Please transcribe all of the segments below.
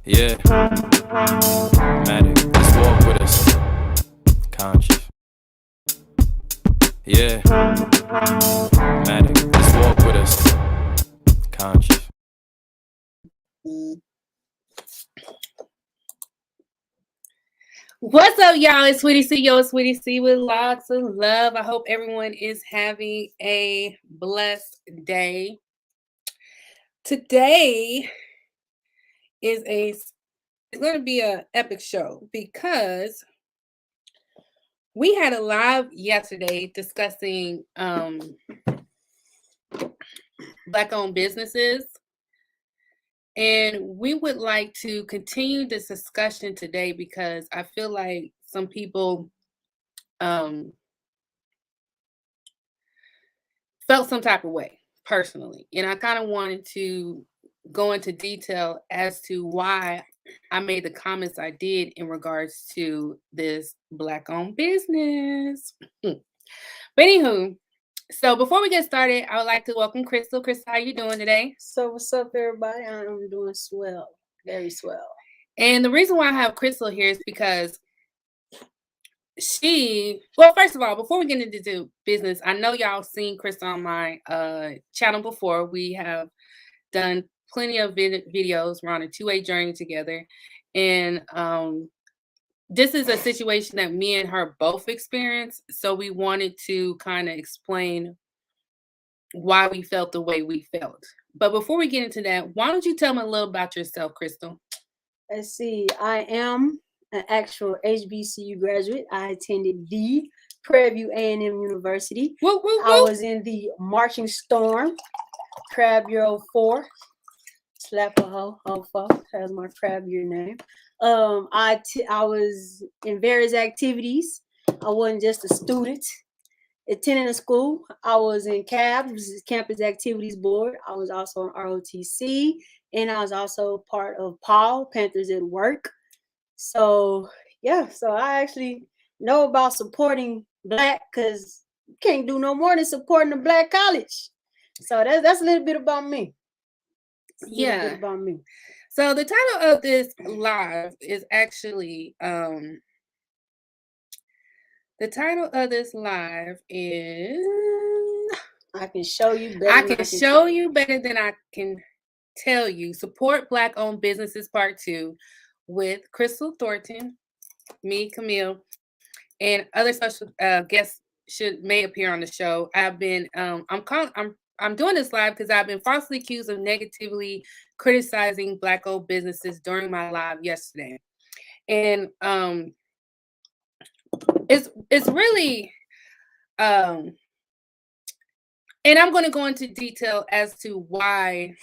Yeah, Matic, let's walk with us. Conscious. Yeah, Matic, let's walk with us. Conscious. What's up, y'all? It's Sweetie C. Yo, it's Sweetie C with lots of love. I hope everyone is having a blessed day. Today is it's going to be an epic show because we had a live yesterday discussing Black-owned businesses, and we would like to continue this discussion today because I feel like some people felt some type of way personally. And I kind of wanted to go into detail as to why I made the comments I did in regards to this Black-owned business. But anywho, so before we get started, I would like to welcome Crystal. Crystal, how you doing today? So what's up, everybody? I'm doing swell, very swell. And the reason why I have Crystal here is because well, first of all, before we get into business, I know y'all seen Crystal on my channel before. We have done plenty of videos. We're on a 2-way journey together, and this is a situation that me and her both experienced, so we wanted to kind of explain why we felt the way we felt. But before we get into that, why don't you tell me a little about yourself, Crystal? Let's see. I am an actual HBCU graduate. I attended the Prairie View A&M University. Woo, woo, woo. I was in the Marching Storm, Crab Year 04. Slap a ho, ho, fo. That's my crab year name. I was in various activities. I wasn't just a student attending a school. I was in CABS, which is Campus Activities Board. I was also on ROTC, and I was also part of PAL, Panthers at Work. So yeah, so I actually know about supporting Black, because you can't do no more than supporting a Black college. So that's a little bit about me. Yeah. About me. So the title of this live is actually the title of this live is I can show you better. I can show you better than I can tell you. Support Black-owned businesses Part 2 with Crystal Thornton, me, Camille, and other special guests may appear on the show. I've been I'm doing this live because I've been falsely accused of negatively criticizing Black-owned businesses during my live yesterday. And it's really and I'm going to go into detail as to why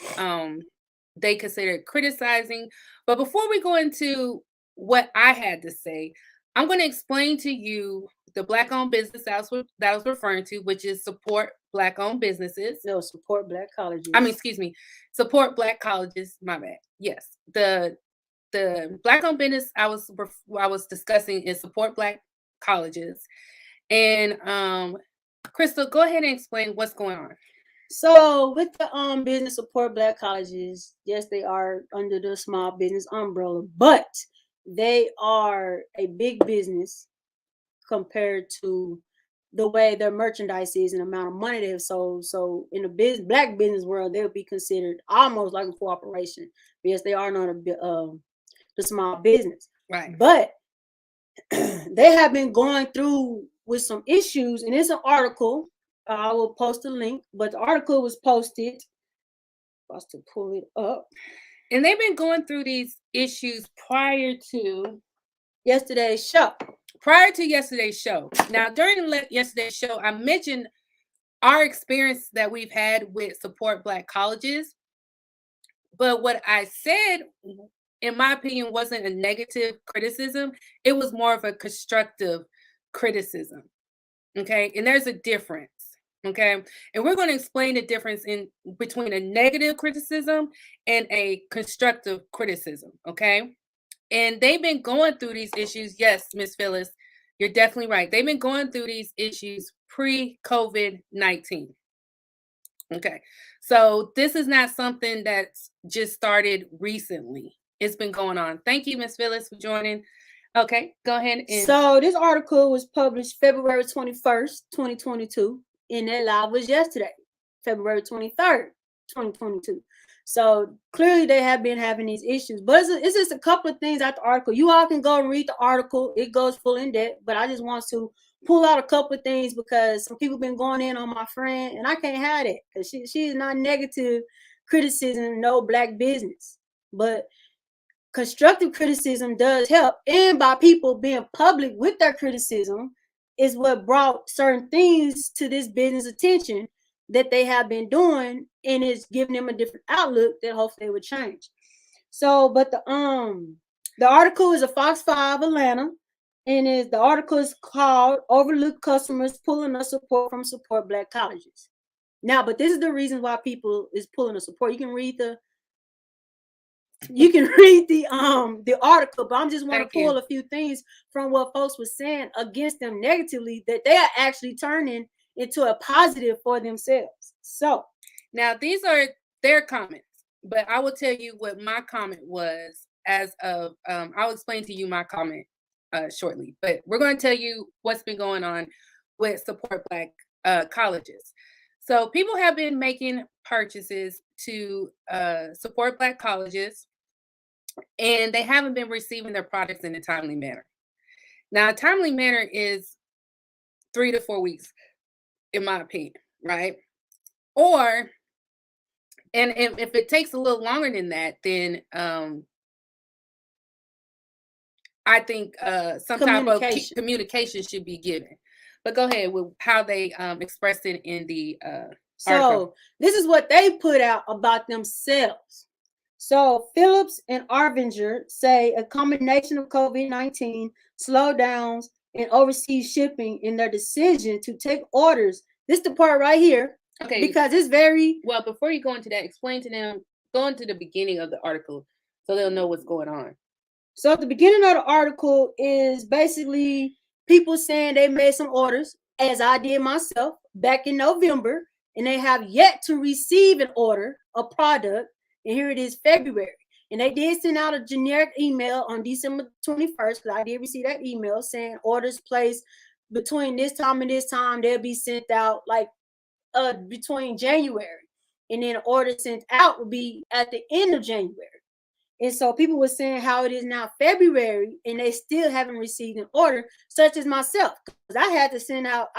they consider it criticizing. But before we go into what I had to say, I'm going to explain to you the Black-owned business that I was referring to, which is support Black-owned businesses. No, support Black colleges. Support Black colleges. My bad. Yes, the Black-owned business I was discussing is support Black colleges. And Crystal, go ahead and explain what's going on. So with the business support Black colleges, yes, they are under the small business umbrella, but they are a big business compared to the way their merchandise is and the amount of money they have sold. So in the Black business world, they would be considered almost like a corporation because they are not the small business. Right. But they have been going through with some issues, and it's an article. I will post a link, but the article was posted. Supposed to pull it up. And they've been going through these issues prior to yesterday's show. Now, during yesterday's show, I mentioned our experience that we've had with support Black colleges. But what I said, in my opinion, wasn't a negative criticism. It was more of a constructive criticism. Okay. And there's a difference. Okay. And we're going to explain the difference in between a negative criticism and a constructive criticism. Okay. And they've been going through these issues. Yes, Miss Phyllis, you're definitely right. They've been going through these issues pre-COVID-19. Okay. So this is not something that's just started recently. it's been going on. Thank you, Miss Phyllis, for joining. Okay, go ahead. And so this article was published February 21st, 2022, and that live was yesterday, February 23rd, 2022. So clearly they have been having these issues, but it's just a couple of things out the article. You all can go and read the article. It goes full in depth, but I just want to pull out a couple of things because some people been going in on my friend, and I can't have it because she is not negative criticism, no black business, but constructive criticism does help, and by people being public with their criticism is what brought certain things to this business attention that they have been doing, and it's giving them a different outlook that hopefully they would change. So, but the article is a Fox 5 Atlanta, and the article is called "Overlooked Customers Pulling Us Support from Support Black Colleges." Now, but this is the reason why people is pulling the support. You can read the article, but I'm just want to pull a few things from what folks was saying against them negatively that they are actually turning into a positive for themselves. So now these are their comments, but I will tell you what my comment was as of I'll explain to you my comment shortly, but we're going to tell you what's been going on with Support Black colleges. So people have been making purchases to support Black colleges, and they haven't been receiving their products in a timely manner. Now, a timely manner is 3 to 4 weeks, in my opinion, right? Or, and if it takes a little longer than that, then I think some type of communication should be given. But go ahead with how they expressed it in the article. This is what they put out about themselves. So Phillips and Arvinger say a combination of COVID-19, slowdowns, and overseas shipping in their decision to take orders. This is the part right here. Okay. Because it's very... Well, before you go into that, explain to them, go into the beginning of the article so they'll know what's going on. So at the beginning of the article is basically people saying they made some orders, as I did myself, back in November, and they have yet to receive an order, a product, and here it is February. And they did send out a generic email on December 21st, because I did receive that email saying orders placed between this time and this time, they'll be sent out like between January. And then order sent out will be at the end of January. And so people were saying how it is now February and they still haven't received an order, such as myself. Because I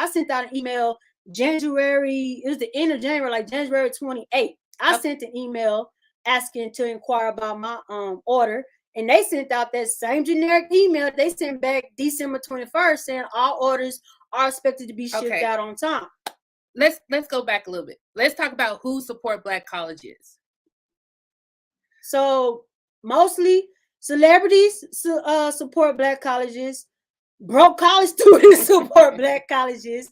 sent out an email January, it was the end of January, like January 28th. I sent an email asking to inquire about my order, and they sent out that same generic email they sent back December 21st saying all orders are expected to be shipped out on time. Let's go back a little bit. Let's talk about who Support Black colleges. So mostly celebrities support Black colleges, broke college students support Black colleges.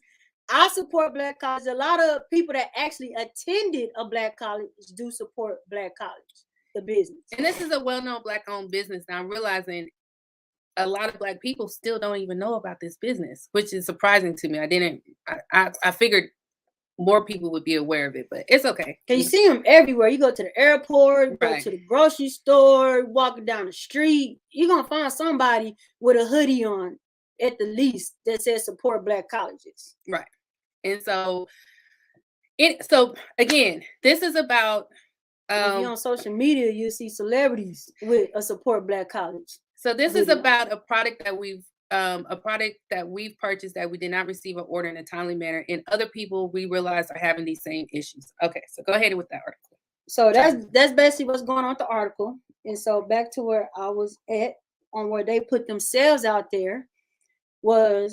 I support Black colleges. A lot of people that actually attended a Black college do support Black college, the business. And this is a well-known Black-owned business. Now I'm realizing a lot of Black people still don't even know about this business, which is surprising to me. I figured more people would be aware of it, but it's okay. Can you see them everywhere? You go to the airport, you go to the grocery store, walking down the street, you're going to find somebody with a hoodie on at the least that says support Black colleges. Right. And so again, this is about if you're on social media, you see celebrities with a support Black college. So this is about a product that we've purchased that we did not receive an order in a timely manner, and other people we realize are having these same issues. Okay, so go ahead with that article. So that's basically what's going on with the article. And so back to where I was at on where they put themselves out there.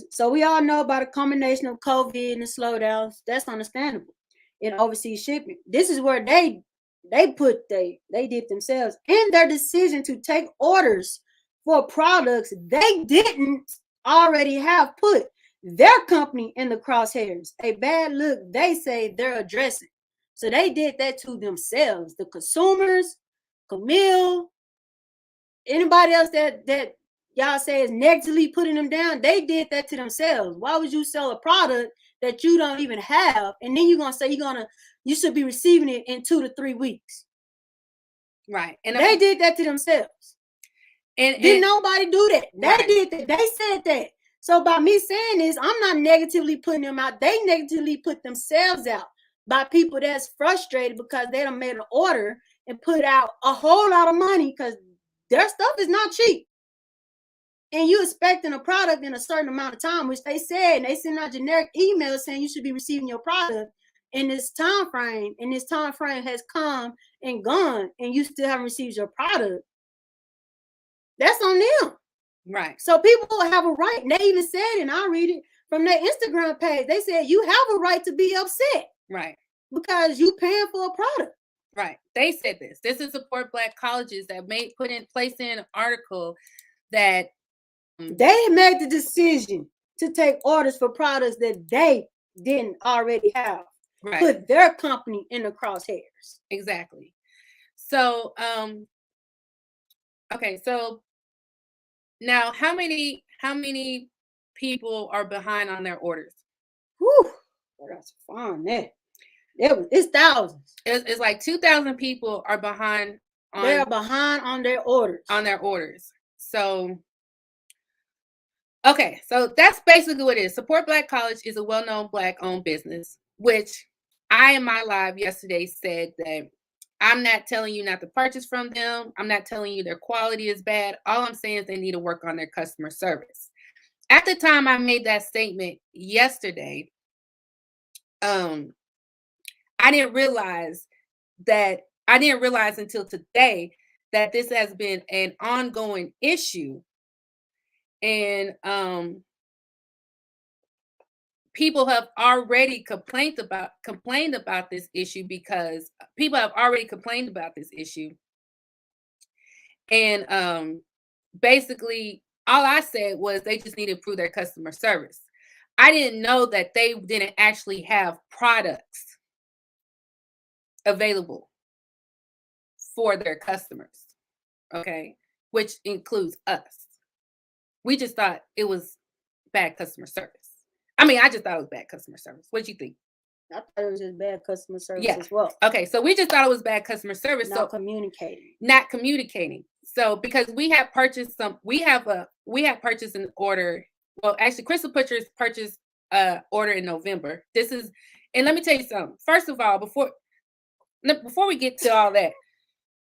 So we all know about a combination of COVID and slowdowns. That's understandable. In overseas shipping, this is where they did themselves in their decision to take orders for products they didn't already have put their company in the crosshairs. A bad look they say they're addressing. So they did that to themselves. The consumers, Camille, anybody else that y'all say is negatively putting them down, they did that to themselves. Why would you sell a product that you don't even have, and then you're gonna say you should be receiving it in 2 to 3 weeks? Right. And They did that to themselves. and Didn't nobody do that. They Right. did that. They said that. So by me saying this, I'm not negatively putting them out. They negatively put themselves out by people that's frustrated because they done made an order and put out a whole lot of money because their stuff is not cheap. And you expecting a product in a certain amount of time, which they said, and they send out generic emails saying you should be receiving your product in this time frame, and this time frame has come and gone, and you still haven't received your product. That's on them. right. So people have a right, and they even said, and I'll read it from their Instagram page, they said you have a right to be upset Right. because you paying for a product. Right. They said this. This is Support Black Colleges that put in place in an article that They made the decision to take orders for products that they didn't already have. right. Put their company in the crosshairs. Exactly. So okay, so now how many people are behind on their orders? Whew, that's fun. It's thousands. It's like 2,000 people are behind They're behind on their orders. So okay, so that's basically what it is. Support Black College is a well-known Black-owned business, which I in my live yesterday said that I'm not telling you not to purchase from them. I'm not telling you their quality is bad. All I'm saying is they need to work on their customer service. At the time I made that statement yesterday, I didn't realize until today that this has been an ongoing issue. And people have already complained about this issue because people have already complained about this issue. And basically all I said was they just need to improve their customer service. I didn't know that they didn't actually have products available for their customers, okay, which includes us. We just thought it was bad customer service. I mean, I just thought it was bad customer service. What do you think? I thought it was just bad customer service Yeah. as well. Okay, so we just thought it was bad customer service. Not communicating. Not communicating. So because we have purchased an order. Well, actually, Crystal purchased order in November. And let me tell you something. First of all, before we get to all that,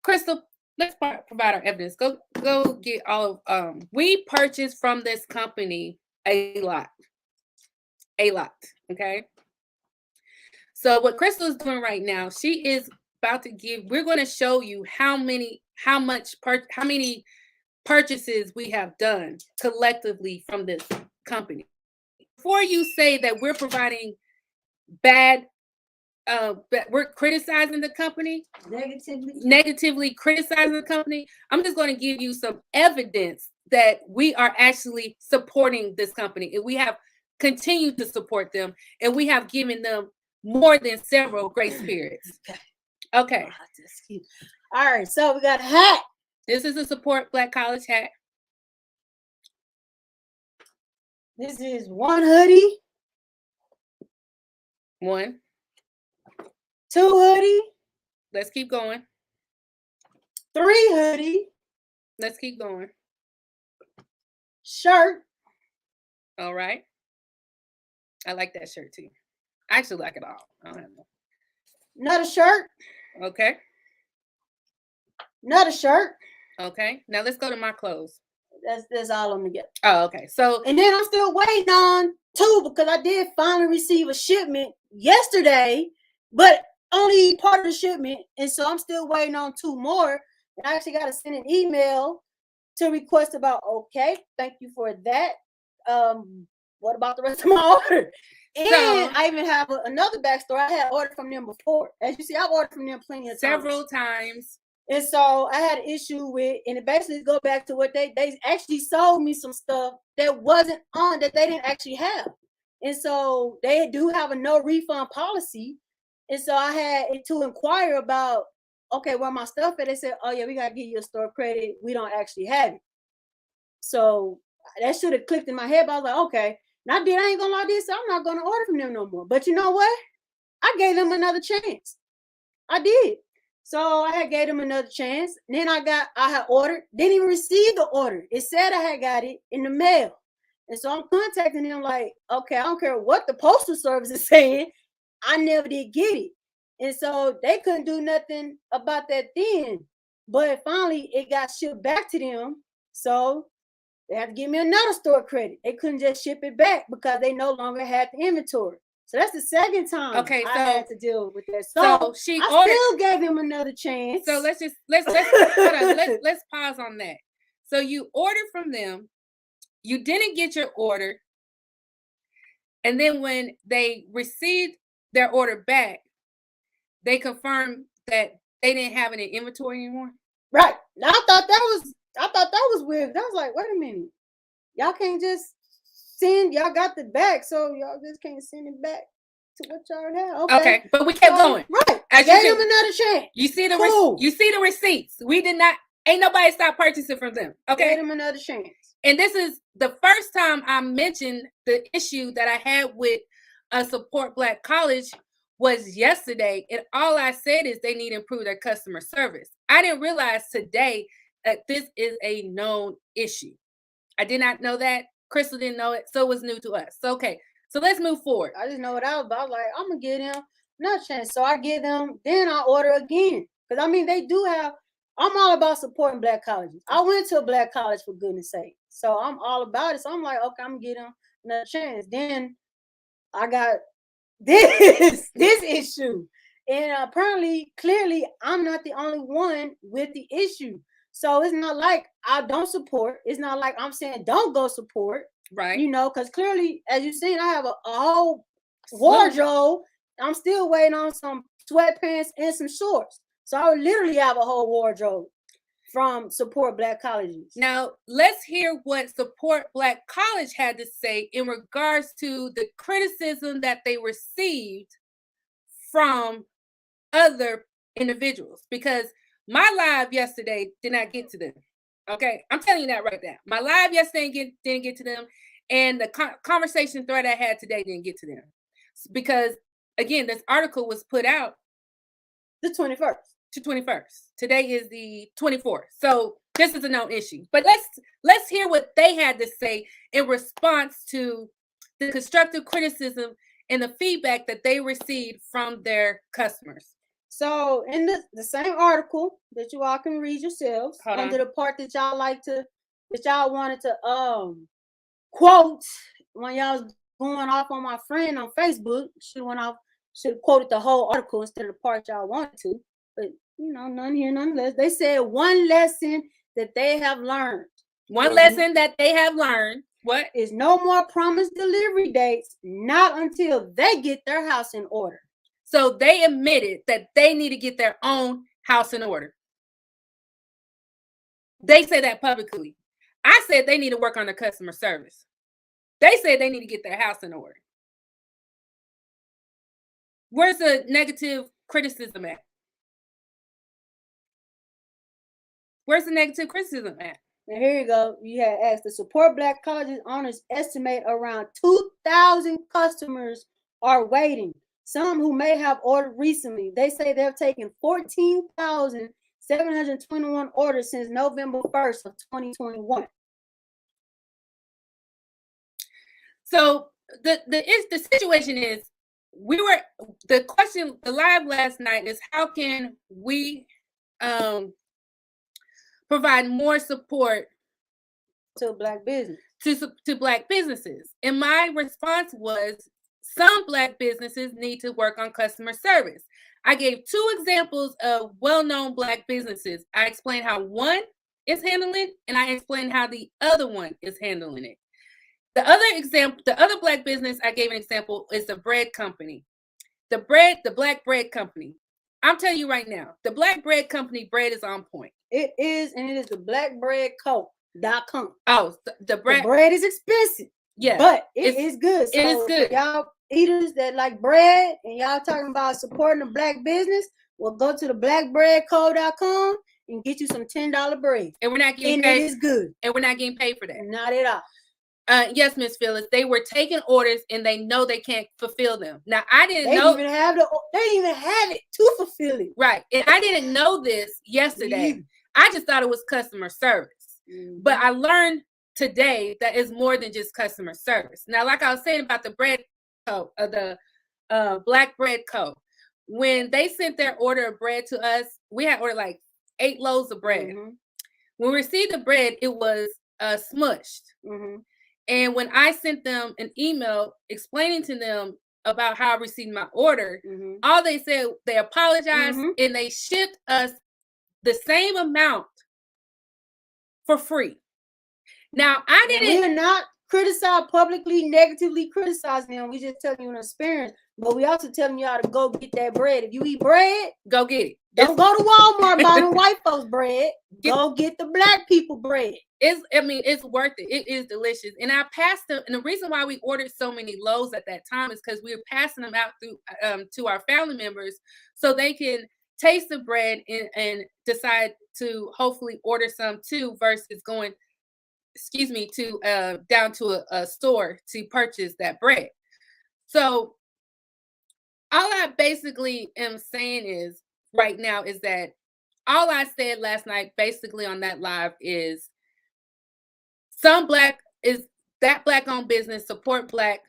Crystal, let's provide our evidence. Go get all of we purchased from this company a lot. Okay. So what Crystal is doing right now, she is about to we're going to show you how many purchases we have done collectively from this company. Before you say that we're providing bad, that we're criticizing the company, negatively criticizing the company, I'm just going to give you some evidence that we are actually supporting this company, and we have continued to support them, and we have given them more than several grace periods. Okay. All right, so we got a hat. This is a Support Black College hat. This is one hoodie. 1. 2 hoodie. Let's keep going. 3 hoodie. Let's keep going. Shirt. All right. I like that shirt too. I actually like it all. I don't have no. Another shirt. Okay. Another shirt. Okay. Now let's go to my clothes. That's all I'm gonna get. Oh, okay. So and then I'm still waiting on 2 because I did finally receive a shipment yesterday, but only part of the shipment, and so I'm still waiting on 2 more. And I actually got to send an email to request about. Okay, thank you for that. What about the rest of my order? And I even have another backstory. I had ordered from them before. As you see, I've ordered from them plenty of times. Several times. And so I had an issue with, and it basically go back to what they actually sold me some stuff that wasn't on, that they didn't actually have. And so they do have a no refund policy. And so I had to inquire about, okay, where my stuff at? They said, oh yeah, we got to give you a store credit. We don't actually have it. So that should have clicked in my head, but I was like, okay. And I ain't gonna lie to this, so I'm not gonna order from them no more. But you know what? I gave them another chance. I did. So I had gave them another chance. Then I had ordered, didn't even receive the order. It said I had got it in the mail. And so I'm contacting them like, okay, I don't care what the postal service is saying. I never did get it. And so they couldn't do nothing about that then. But finally it got shipped back to them. So they had to give me another store credit. They couldn't just ship it back because they no longer had the inventory. So that's the second time Okay, I so- had to deal with that. So she I ordered. still gave him another chance. So let's hold on. Let's pause on that. So you ordered from them, you didn't get your order, and then when they received their order back, they confirmed that they didn't have it in inventory anymore. Right. Now I thought that was weird. I was like, wait a minute. Y'all can't just send, y'all got the back, so y'all just can't send it back to what y'all have. Okay, but we kept going. Right. As I you gave should. them another chance. You see the Cool. you see the receipts. We did not. Ain't nobody stopped purchasing from them. Okay. Gave them another chance. And this is the first time I mentioned the issue that I had with a Support Black college was yesterday. And all I said is they need to improve their customer service. I didn't realize today that this is a known issue. I did not know that. Crystal didn't know it. So it was new to us. So, okay. So let's move forward. I just know what I was about. Like, I'm going to give them another chance. So I give them, then I order again. Because, I mean, they do have, I'm all about supporting Black colleges. I went to a Black college, for goodness sake. So I'm all about it. So I'm like, okay, I'm going to give them another chance. Then I got this issue. And apparently, clearly, I'm not the only one with the issue. So it's not like I don't support. It's not like I'm saying don't go support. Right. You know, because clearly, as you've seen, I have a whole wardrobe. I'm still waiting on some sweatpants and some shorts. So I would literally have a whole wardrobe from Support Black colleges. Now, let's hear what Support Black College had to say in regards to the criticism that they received from other individuals. Because my live yesterday did not get to them. Okay, I'm telling you that right now. My live yesterday didn't get to them, and the conversation thread I had today didn't get to them. Because, again, this article was put out the 21st. To 21st. Today is the 24th. So this is a known issue. But let's hear what they had to say in response to the constructive criticism and the feedback that they received from their customers. So in the same article that you all can read yourselves, under the part that y'all wanted to quote when y'all was going off on my friend on Facebook, should have quoted the whole article instead of the part y'all wanted to. But, you know, none here, none less. They said one lesson that they have learned. One lesson that they have learned. What? Is no more promised delivery dates, not until they get their house in order. So they admitted that they need to get their own house in order. They said that publicly. I said they need to work on their customer service. They said they need to get their house in order. Where's the negative criticism at? Where's the negative criticism at? And here you go. You had asked the Support Black colleges owners estimate around 2,000 customers are waiting. Some who may have ordered recently. They say they've taken 14,721 orders since November 1st of 2021. So the situation is, the live last night is how can we provide more support to Black business, to Black businesses. And my response was, some Black businesses need to work on customer service. I gave 2 examples of well-known Black businesses. I explained how one is handling it, and I explained how the other one is handling it. The other Black business I gave an example is the bread company. The Black bread company. I'm telling you right now, the Black bread company bread is on point. It is, and it is the blackbreadco.com. Oh, the bread is expensive. Yeah, but it is good. So it is good. Y'all eaters that like bread and y'all talking about supporting the Black business, well, go to the blackbreadco.com and get you some $10 bread. And we're not getting and paid. It is good. And we're not getting paid for that. Not at all. Yes, Miss Phyllis. They were taking orders and they know they can't fulfill them. Now I didn't They know didn't even have it to fulfill it. right. And I didn't know this yesterday. I just thought it was customer service. But I learned today that it's more than just customer service. Now, like I was saying about the bread co, the Black Bread Co. When they sent their order of bread to us, we had ordered like 8 loaves of bread. When we received the bread, it was smushed. And when I sent them an email explaining to them about how I received my order, all they said, they apologized and they shipped us the same amount for free. Now, I didn't. We're not publicly negatively criticizing them. We just telling you an experience, but we also telling y'all to go get that bread. If you eat bread, go get it. Don't go to Walmart buying white folks bread. Go get the black people bread. It's worth it. It is delicious. And I passed them. And the reason why we ordered so many loaves at that time is because we were passing them out through to our family members so they can taste the bread and decide to hopefully order some too, versus going, to down to a store to purchase that bread. So all I basically am saying is right now is that all I said last night basically on that live is black owned business, support black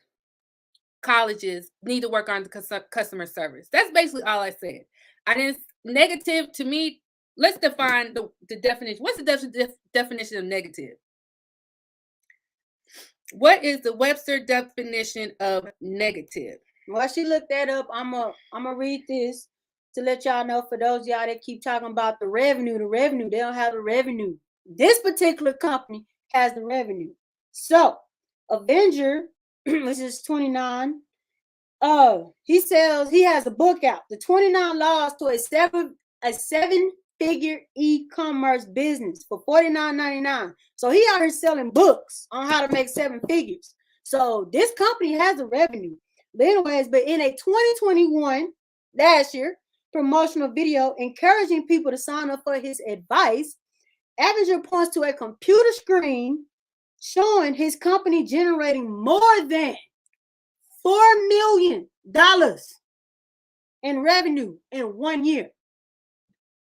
colleges, need to work on the customer service. That's basically all I said. I didn't negative to me. Let's define the definition. What's the definition of negative? What is the Webster definition of negative? While she looked that up, I'm gonna read this to let y'all know, for those of y'all that keep talking about the revenue, they don't have the revenue. This particular company has the revenue. So Avenger, which is 29, he has a book out, The 29 Laws to a seven-figure e-commerce business, for $49.99. So he out here selling books on how to make 7 figures. So this company has a revenue. But anyways, in a 2021, last year, promotional video encouraging people to sign up for his advice, Avenger points to a computer screen showing his company generating more than $4 million in revenue in 1 year.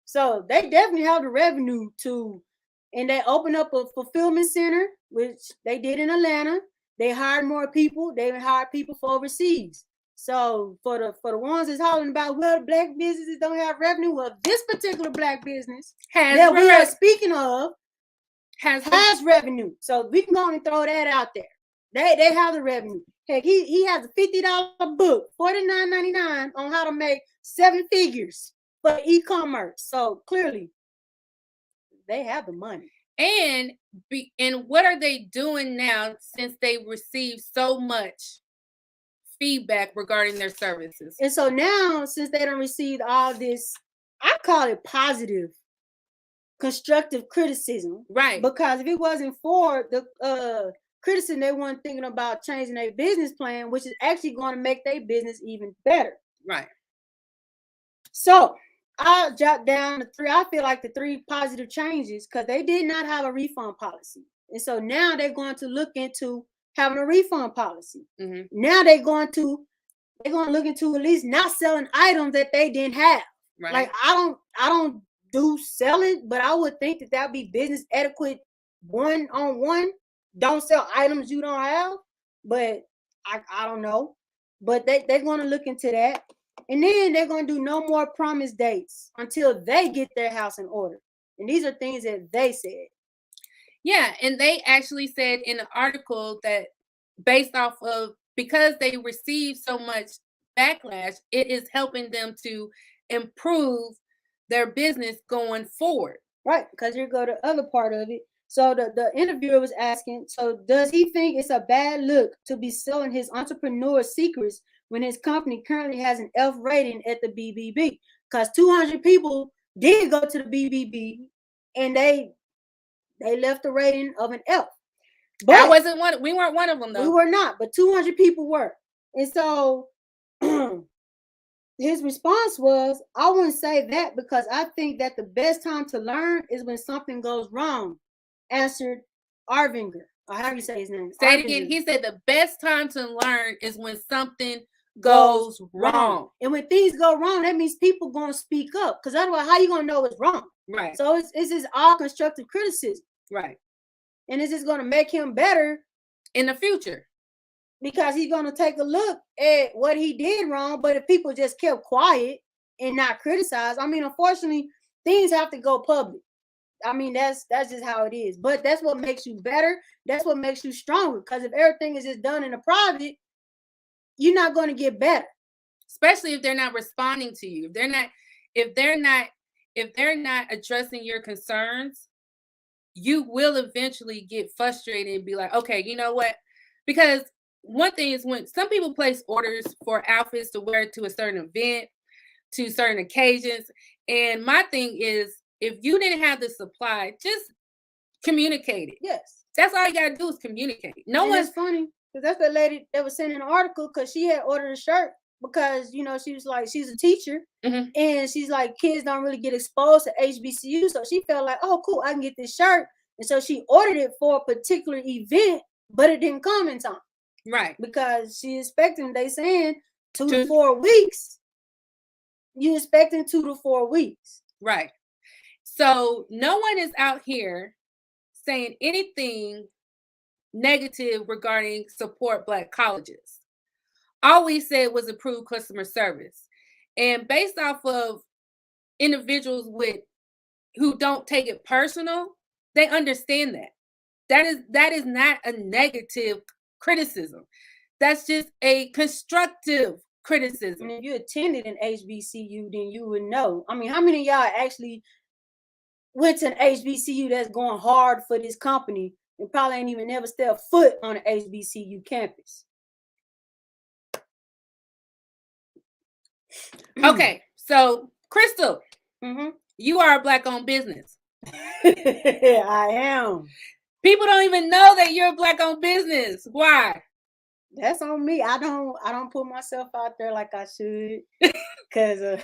So they definitely have the revenue and they opened up a fulfillment center, which they did in Atlanta. They hired more people. They hired people for overseas. So for the ones that's hollering about, well, black businesses don't have revenue, well, this particular black business that we are speaking of has revenue. So we can go on and throw that out there. They have the revenue. Heck, he has a $50 book, $49.99, on how to make 7 figures for e-commerce. So clearly, they have the money. And what are they doing now since they received so much feedback regarding their services? And so now, since they don't receive all this, I call it positive, constructive criticism. Right. Because if it wasn't for the criticism, they weren't thinking about changing their business plan, which is actually going to make their business even better. Right. So I'll jot down the 3. I feel like the 3 positive changes, because they did not have a refund policy. And so now they're going to look into having a refund policy. Now they're going to look into at least not selling items that they didn't have. Right. Like I don't do selling, but I would think that would be business etiquette 1-on-1. Don't sell items you don't have. But I don't know. But they're going to look into that. And then they're going to do no more promise dates until they get their house in order. And these are things that they said. Yeah, and they actually said in an article that based off of, because they received so much backlash, it is helping them to improve their business going forward. Right, because you go to the other part of it. So the interviewer was asking, so does he think it's a bad look to be selling his entrepreneur secrets when his company currently has an F rating at the BBB? Because 200 people did go to the BBB and they left a rating of an F. But we weren't one of them, though. We were not, but 200 people were. And so his response was, I wouldn't say that, because I think that the best time to learn is when something goes wrong, answered Arvinger. Or how do you say his name? Say it again. He said the best time to learn is when something goes wrong. And when things go wrong, that means people gonna speak up. Because otherwise, how you gonna know it's wrong? Right. So it's just all constructive criticism. Right. And it's just gonna make him better in the future. Because he's gonna take a look at what he did wrong. But if people just kept quiet and not criticize, I mean, unfortunately, things have to go public. I mean, that's just how it is. But that's what makes you better. That's what makes you stronger. Because if everything is just done in the private, you're not going to get better. Especially if they're not responding to you. If they're not addressing your concerns, you will eventually get frustrated and be like, okay, you know what? Because one thing is when some people place orders for outfits to wear to a certain event, to certain occasions. And my thing is, if you didn't have the supply, just communicate it. Yes. That's all you got to do is communicate. No one's funny. Because that's the lady that was sending an article because she had ordered a shirt because, you know, she was like, she's a teacher. Mm-hmm. And she's like, kids don't really get exposed to HBCU. So she felt like, oh, cool, I can get this shirt. And so she ordered it for a particular event, but it didn't come in time. Right. Because she expecting, they saying 2 to 4 weeks. You expecting 2 to 4 weeks. Right. So no one is out here saying anything negative regarding support Black colleges. All we said was improve customer service. And based off of individuals who don't take it personal, they understand that. That is not a negative criticism. That's just a constructive criticism. And if you attended an HBCU, then you would know. I mean, how many of y'all actually went to an HBCU that's going hard for this company and probably ain't even never stepped foot on an HBCU campus? Okay, so Crystal, you are a Black-owned business. I am. People don't even know that you're a Black-owned business. Why? That's on me. I don't put myself out there like I should, because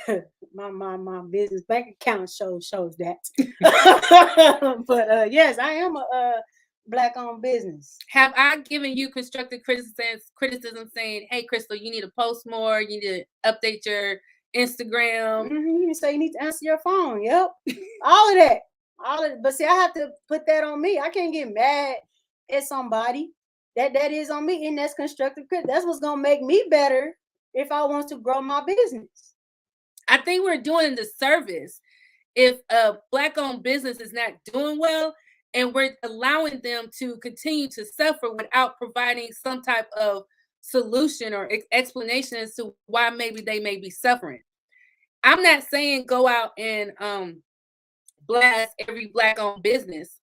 my business bank account shows that. But yes, I am a Black-owned business. Have I given you constructive criticism saying, "Hey, Crystal, you need to post more. You need to update your Instagram." You say you need to answer your phone. Yep, all of that. But see, I have to put that on me. I can't get mad at somebody. That is on me, and that's constructive criticism. That's what's gonna make me better if I want to grow my business. I think we're doing the service if a Black-owned business is not doing well, and we're allowing them to continue to suffer without providing some type of solution or explanation as to why maybe they may be suffering. I'm not saying go out and blast every Black-owned business.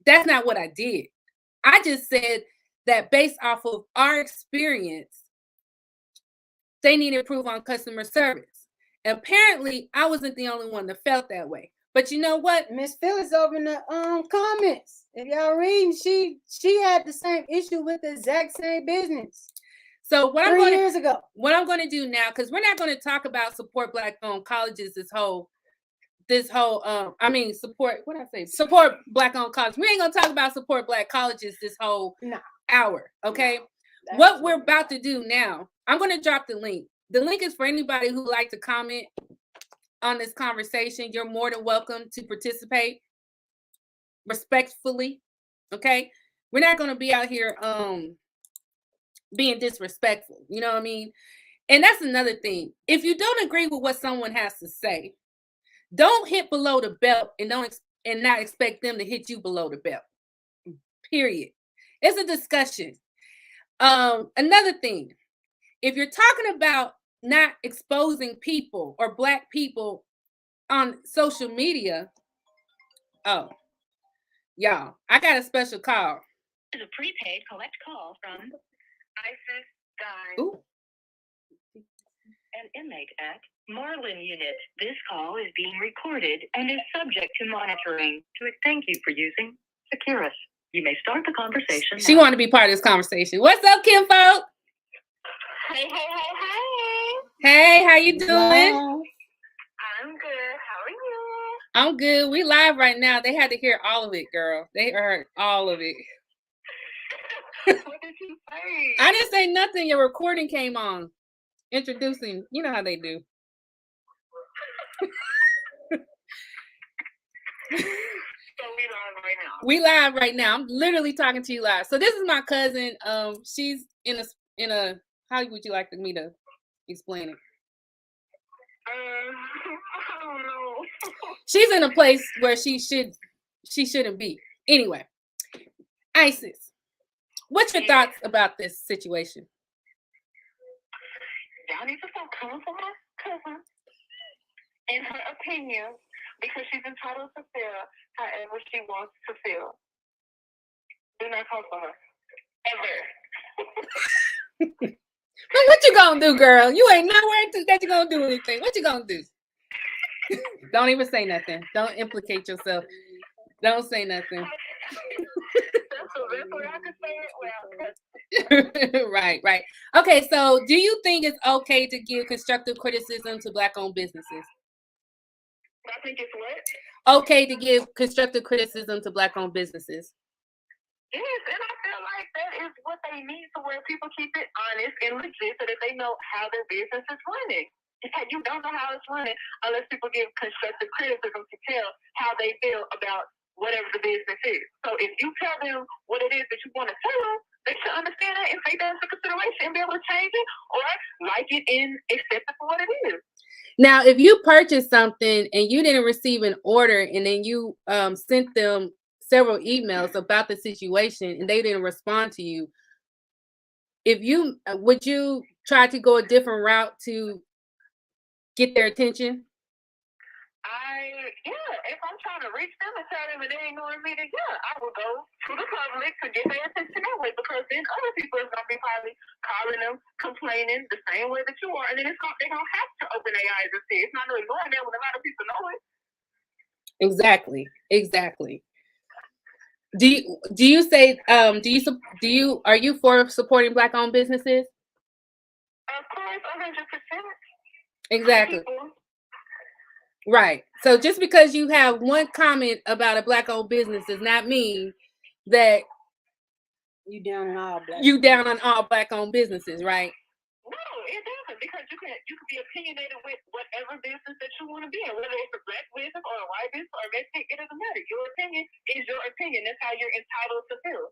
That's not what I did. I just said that based off of our experience, they need to improve on customer service. Apparently, I wasn't the only one that felt that way. But you know what? Miss Phyllis over in the comments. If y'all reading, she had the same issue with the exact same business. So what 3 years ago. What I'm going to do now, because we're not going to talk about support Black-owned colleges support Black-owned colleges. We ain't gonna talk about support Black colleges this whole hour, okay? What we're about to do now, I'm gonna drop the link. The link is for anybody who would like to comment on this conversation. You're more than welcome to participate respectfully, okay? We're not gonna be out here being disrespectful, you know what I mean? And that's another thing. If you don't agree with what someone has to say, don't hit below the belt and not expect them to hit you below the belt. Period. It's a discussion. Another thing, if you're talking about not exposing people or Black people on social media, oh, y'all, I got a special call. This is a prepaid collect call from ISIS Guy, an inmate at Marlin Unit. This call is being recorded and is subject to monitoring. Thank you for using Securus. You may start the conversation. She wanted to be part of this conversation. What's up, Kimfolk? Hey. Hey, how you doing? Hello. I'm good. How are you? I'm good. We live right now. They had to hear all of it, girl. They heard all of it. What did you say? I didn't say nothing. Your recording came on. Introducing, you know how they do. So we live right now. We live right now. I'm literally talking to you live. So this is my cousin. She's in a. How would you like me to explain it? I don't know. She's in a place where she shouldn't be. Anyway, Isis, what's your thoughts about this situation? Y'all need to stop coming for my cousin in her opinion because she's entitled to feel however she wants to feel. Do not come for her. Ever. What you gonna do, girl? You ain't nowhere that you gonna do anything. What you gonna do? Don't even say nothing. Don't implicate yourself. Don't say nothing. That's the way I can say it. Well, Right. Okay, so do you think it's okay to give constructive criticism to Black-owned businesses? I think it's what? Okay to give constructive criticism to Black-owned businesses. Yes, and I feel like that is what they need to where people keep it honest and legit so that they know how their business is running. You don't know how it's running unless people give constructive criticism to tell how they feel about whatever the business is. So if you tell them what it is that you want to tell them, they should understand that and take that into consideration and be able to change it or like it and accept it for what it is. Now, if you purchased something and you didn't receive an order and then you sent them several emails about the situation and they didn't respond to you, would you try to go a different route to get their attention? If I'm trying to reach them and tell them and they ignoring me, then I will go to the public to get their attention that way because then other people is going to be probably calling them, complaining the same way that you are, and then they're going to have to open their eyes and see. It's not really going there when a lot of people know it. Exactly. Are you for supporting Black-owned businesses? Of course, 100%. Exactly. Right. So just because you have one comment about a Black-owned business does not mean that you down on all Black-owned businesses, right? No, it doesn't, because you can be opinionated with whatever business that you want to be in, whether it's a Black business or a white business or a Mexican, it doesn't matter. Your opinion is your opinion. That's how you're entitled to feel.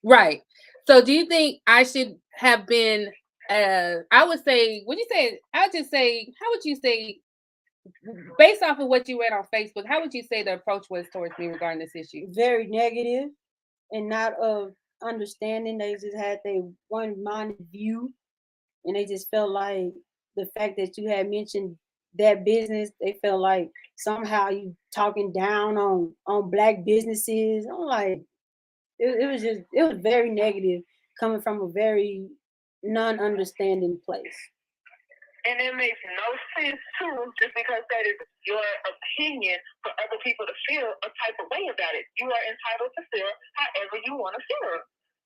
Right. So do you think I should have been I would say, how would you say, based off of what you read on Facebook, how would you say the approach was towards me regarding this issue? Very negative and not of understanding. They just had their one-minded view, and they just felt like the fact that you had mentioned that business, they felt like somehow you talking down on Black businesses. I'm like, it was very negative coming from a very non-understanding place. And it makes no sense too, just because that is your opinion for other people to feel a type of way about it. You are entitled to feel however you want to feel.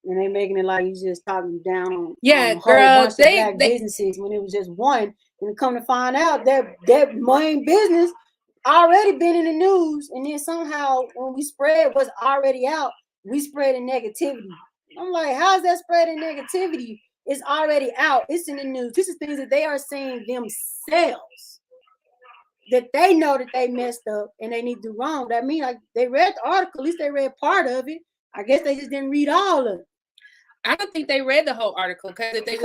And they making it like you just talking down on a whole bunch of Black businesses when it was just one. And come to find out that main business already been in the news, and then somehow when we spread what's already out, we spreading negativity. I'm like, how's that spreading negativity? It's already out. It's in the news. This is things that they are saying themselves, that they know that they messed up and they need to do wrong. That means like they read the article. At least they read part of it. I guess they just didn't read all of it. I don't think they read the whole article because they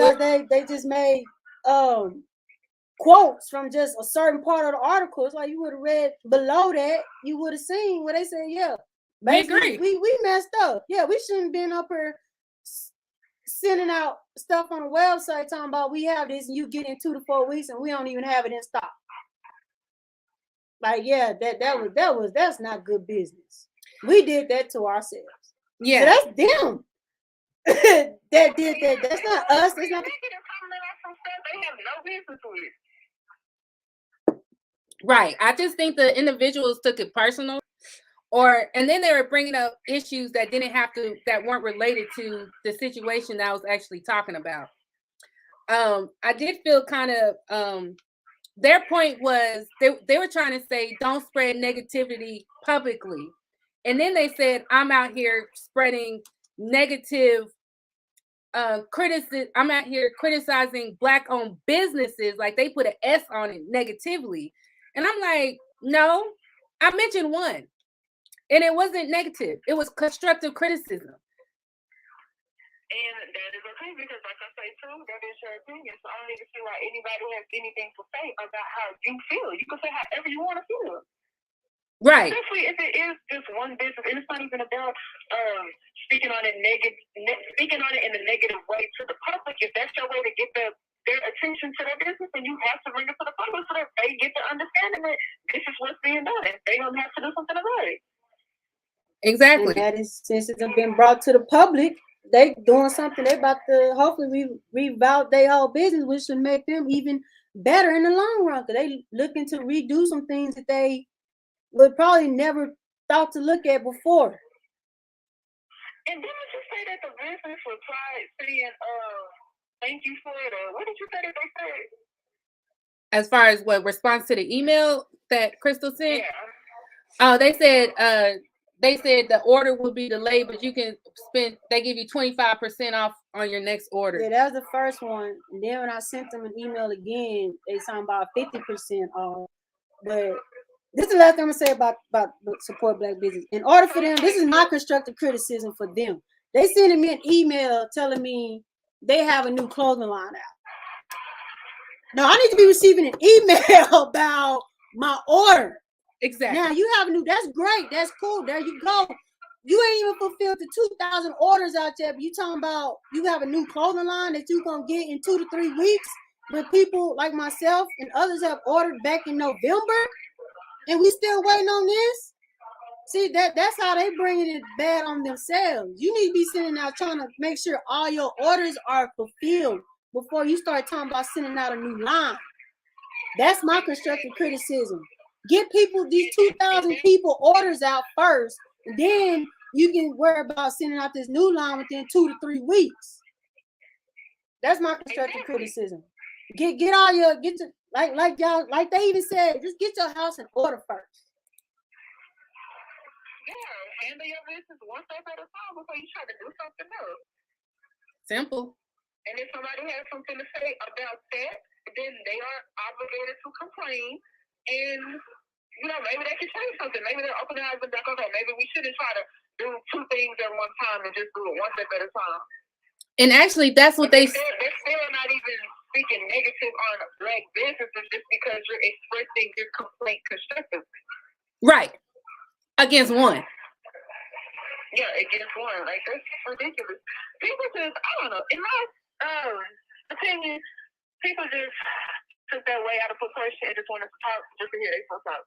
just made quotes from just a certain part of the article. It's like you would have read below that, you would have seen where they said, yeah, basically, we messed up. Yeah, we shouldn't have been up here sending out stuff on the website talking about we have this and you get in 2 to 4 weeks and we don't even have it in stock. Like, yeah, that's not good business. We did that to ourselves. Yeah, so that's them that did that. That's not us. That's not. They have no business with it. Right. I just think the individuals took it personal, and then they were bringing up issues that weren't related to the situation that I was actually talking about. I did feel kind of their point was they were trying to say don't spread negativity publicly, and then they said I'm out here spreading negative I'm out here criticizing Black-owned businesses, like they put an S on it negatively. And I'm like, no, I mentioned one. And it wasn't negative. It was constructive criticism. And that is okay because, like I say too, that is your opinion. So I don't need to see why anybody has anything to say about how you feel. You can say however you want to feel. Right. Especially if it is just one business, and it's not even about speaking on it in a negative way to the public. If that's your way to get their attention to their business, then you have to bring it to the public so that they get the understanding that this is what's being done. They don't have to do something about it. Exactly. And that is, since it's been brought to the public, they doing something. They about to hopefully revout their whole business, which should make them even better in the long run. Cause they looking to redo some things that they would probably never thought to look at before. And didn't you say that the business replied saying, thank you for it, or what did you say that they said? As far as what response to the email that Crystal sent? Yeah. They said the order will be delayed, but you can they give you 25% off on your next order. Yeah, that was the first one. And then when I sent them an email again, they talking about 50% off. But this is the last thing I'm gonna say about support Black business. In order for them, this is my constructive criticism for them. They sending me an email telling me they have a new clothing line out. Now I need to be receiving an email about my order. Exactly. Now you have a new, that's great, that's cool. There you go. You ain't even fulfilled the 2,000 orders out there, but you talking about you have a new clothing line that you gonna get in 2 to 3 weeks, but people like myself and others have ordered back in November, and we still waiting on this. See, that's how they bringing it bad on themselves. You need to be sitting out trying to make sure all your orders are fulfilled before you start talking about sending out a new line. That's my constructive criticism. Get people, these 2,000 people orders out first, and then you can worry about sending out this new line within 2 to 3 weeks. That's my constructive criticism. Get all your like y'all, like they even said, just get your house in order first. Yeah, handle your business one step at a time before you try to do something else. Simple. And if somebody has something to say about that, then they are obligated to complain. And, maybe they can change something. Maybe they'll open their eyes and be like, okay, maybe we shouldn't try to do 2 things at one time and just do it one step at a time. And actually, that's what they're still not even speaking negative on Black businesses just because you're expressing your complaint constructively. Right. Against one. Yeah, against one. Like, that's ridiculous. People just, I don't know, in my opinion, people just took that way out of proportion and just wanted to talk just to hear they supposed to talk.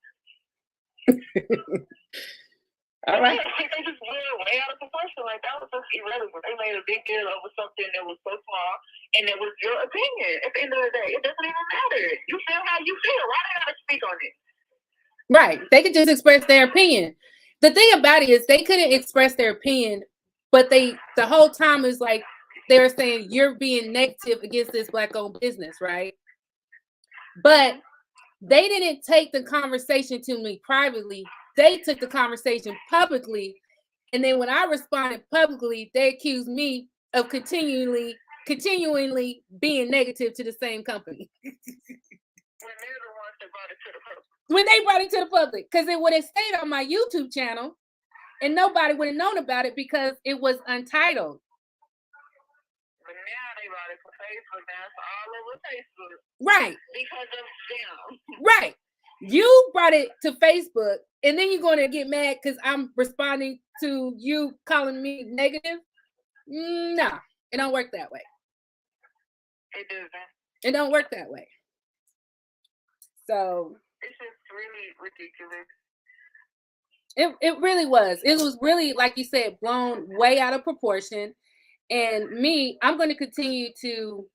All right. They just blew it way out of proportion. Like, that was just irrelevant. They made a big deal over something that was so small, and it was your opinion. At the end of the day, it doesn't even matter. You feel how you feel. Why do they gotta speak on it? Right. They could just express their opinion. The thing about it is they couldn't express their opinion, but the whole time is like they were saying you're being negative against this Black-owned business, right? But they didn't take the conversation to me privately. They took the conversation publicly, and then when I responded publicly, they accused me of continually being negative to the same company. When they brought it to the public, because it would have stayed on my YouTube channel, and nobody would have known about it because it was untitled. But now they brought it to Facebook. Now it's all over Facebook. Right. Because of them. Right. You brought it to Facebook, and then you're going to get mad because I'm responding to you calling me negative? No, it don't work that way. It doesn't. It don't work that way. So it's just really ridiculous. It really was. It was really, like you said, blown way out of proportion. And me, I'm going to continue to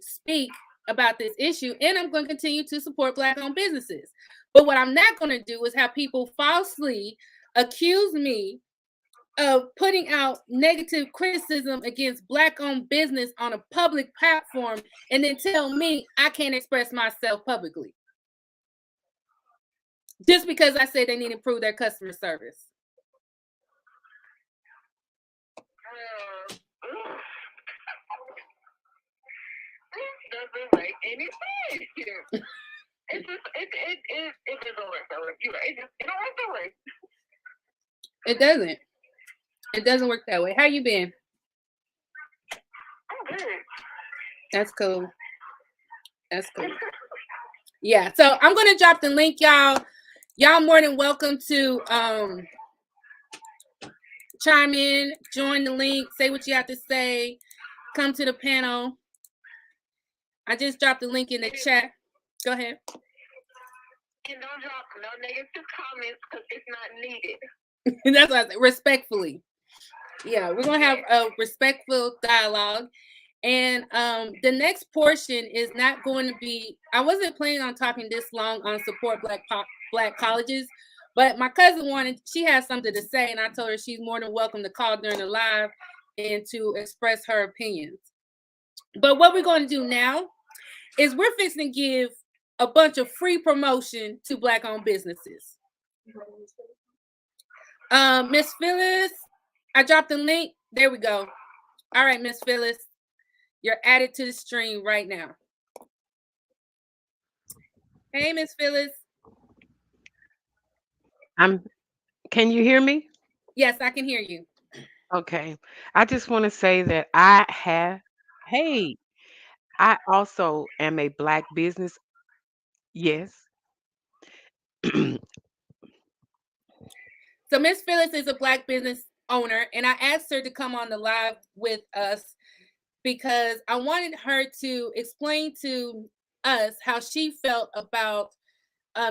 speak about this issue, and I'm going to continue to support Black-owned businesses. But what I'm not going to do is have people falsely accuse me of putting out negative criticism against Black-owned business on a public platform and then tell me I can't express myself publicly. Just because I said they need to improve their customer service. doesn't make any sense. It just it doesn't work that way. You're right. It don't work that way. It doesn't. It doesn't work that way. How you been? I'm good. That's cool. That's cool. Yeah. So I'm gonna drop the link, y'all. Y'all more than welcome to chime in, join the link, say what you have to say, come to the panel. I just dropped the link in the chat. Go ahead. And don't drop no negative comments because it's not needed. That's what I said. Respectfully. Yeah, we're gonna have a respectful dialogue. And the next portion is not going to be, I wasn't planning on talking this long on support black colleges, but my cousin she has something to say, and I told her she's more than welcome to call during the live and to express her opinions. But what we're going to do now is we're fixing to give a bunch of free promotion to Black-owned businesses. Miss Phyllis, I dropped the link. There we go. All right, Miss Phyllis, you're added to the stream right now. Hey, Miss Phyllis. Can you hear me? Yes, I can hear you. Okay. I just want to say that hey, I also am a Black business. Yes. So Miss Phyllis is a Black business owner, and I asked her to come on the live with us because I wanted her to explain to us how she felt about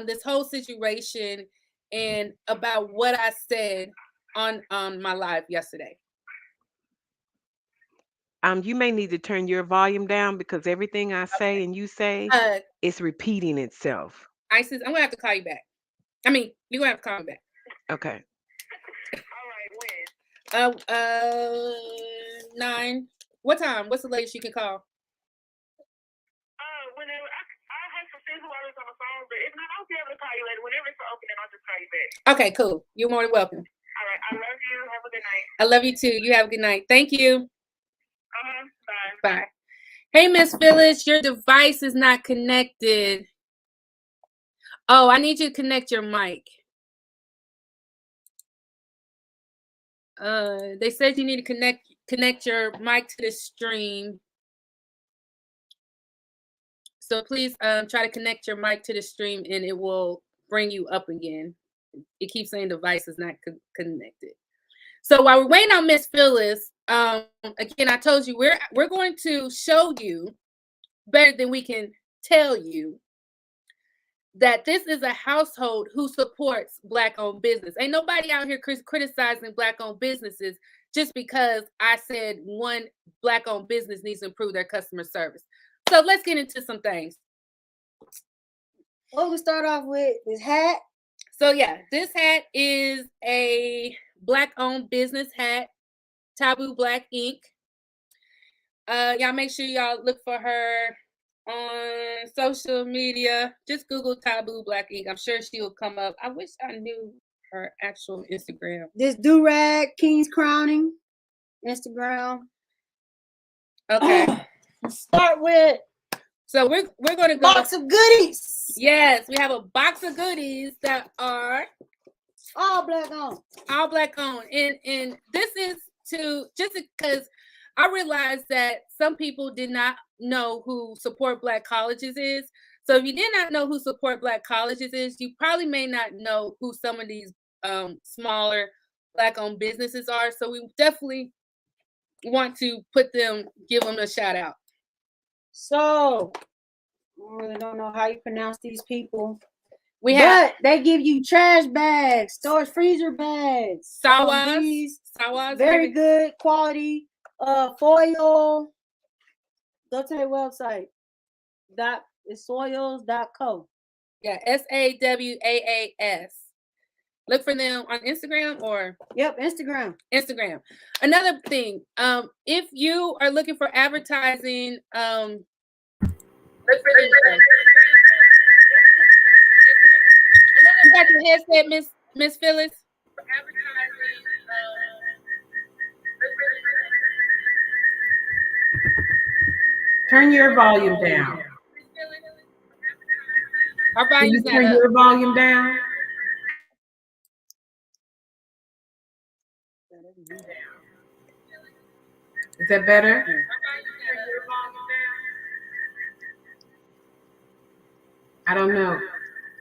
this whole situation and about what I said on my live yesterday. You may need to turn your volume down because everything I say and you say is repeating itself. Isis, I'm gonna have to call you back. I mean, you're gonna have to call me back. Okay. All right, when? 9. What time? What's the latest you can call? Whenever I have to see who I was on the phone, but if not, I'll be able to call you later. Whenever it's open, I'll just call you back. Okay, cool. You're more than welcome. All right, I love you. Have a good night. I love you too. You have a good night. Thank you. Bye. Bye. Hey, Miss Phyllis, your device is not connected. Oh, I need you to connect your mic. They said you need to connect your mic to the stream. So please try to connect your mic to the stream and it will bring you up again. It keeps saying device is not connected. So while we're waiting on Miss Phyllis, again, I told you we're going to show you better than we can tell you that this is a household who supports Black-owned business. Ain't nobody out here criticizing Black-owned businesses just because I said one Black-owned business needs to improve their customer service. So let's get into some things. What we start off with is hat. So yeah, this hat is a Black-owned business hat, Taboo Black Ink. Y'all make sure y'all look for her on social media. Just Google Taboo Black Ink. I'm sure she will come up. I wish I knew her actual Instagram. This do-rag, King's Crowning, Instagram. Okay. Start with So we're gonna go box of goodies. Yes, we have a box of goodies that are all Black owned. All Black owned. And this is just because I realized that some people did not know who Support Black Colleges is. So if you did not know who Support Black Colleges is, you probably may not know who some of these smaller Black-owned businesses are. So we definitely want to give them a shout out. So I really don't know how you pronounce these people. But they give you trash bags, storage freezer bags. Sawas, very good quality. Foil. Go to their website. It's soils.co. Yeah, SAWAAS. Look for them on Instagram or Instagram. Another thing, if you are looking for advertising, look for them. You got your headset, Miss Phyllis? Turn your volume down. Our Can you volume's not turn up. your volume down? Is that better? I don't know.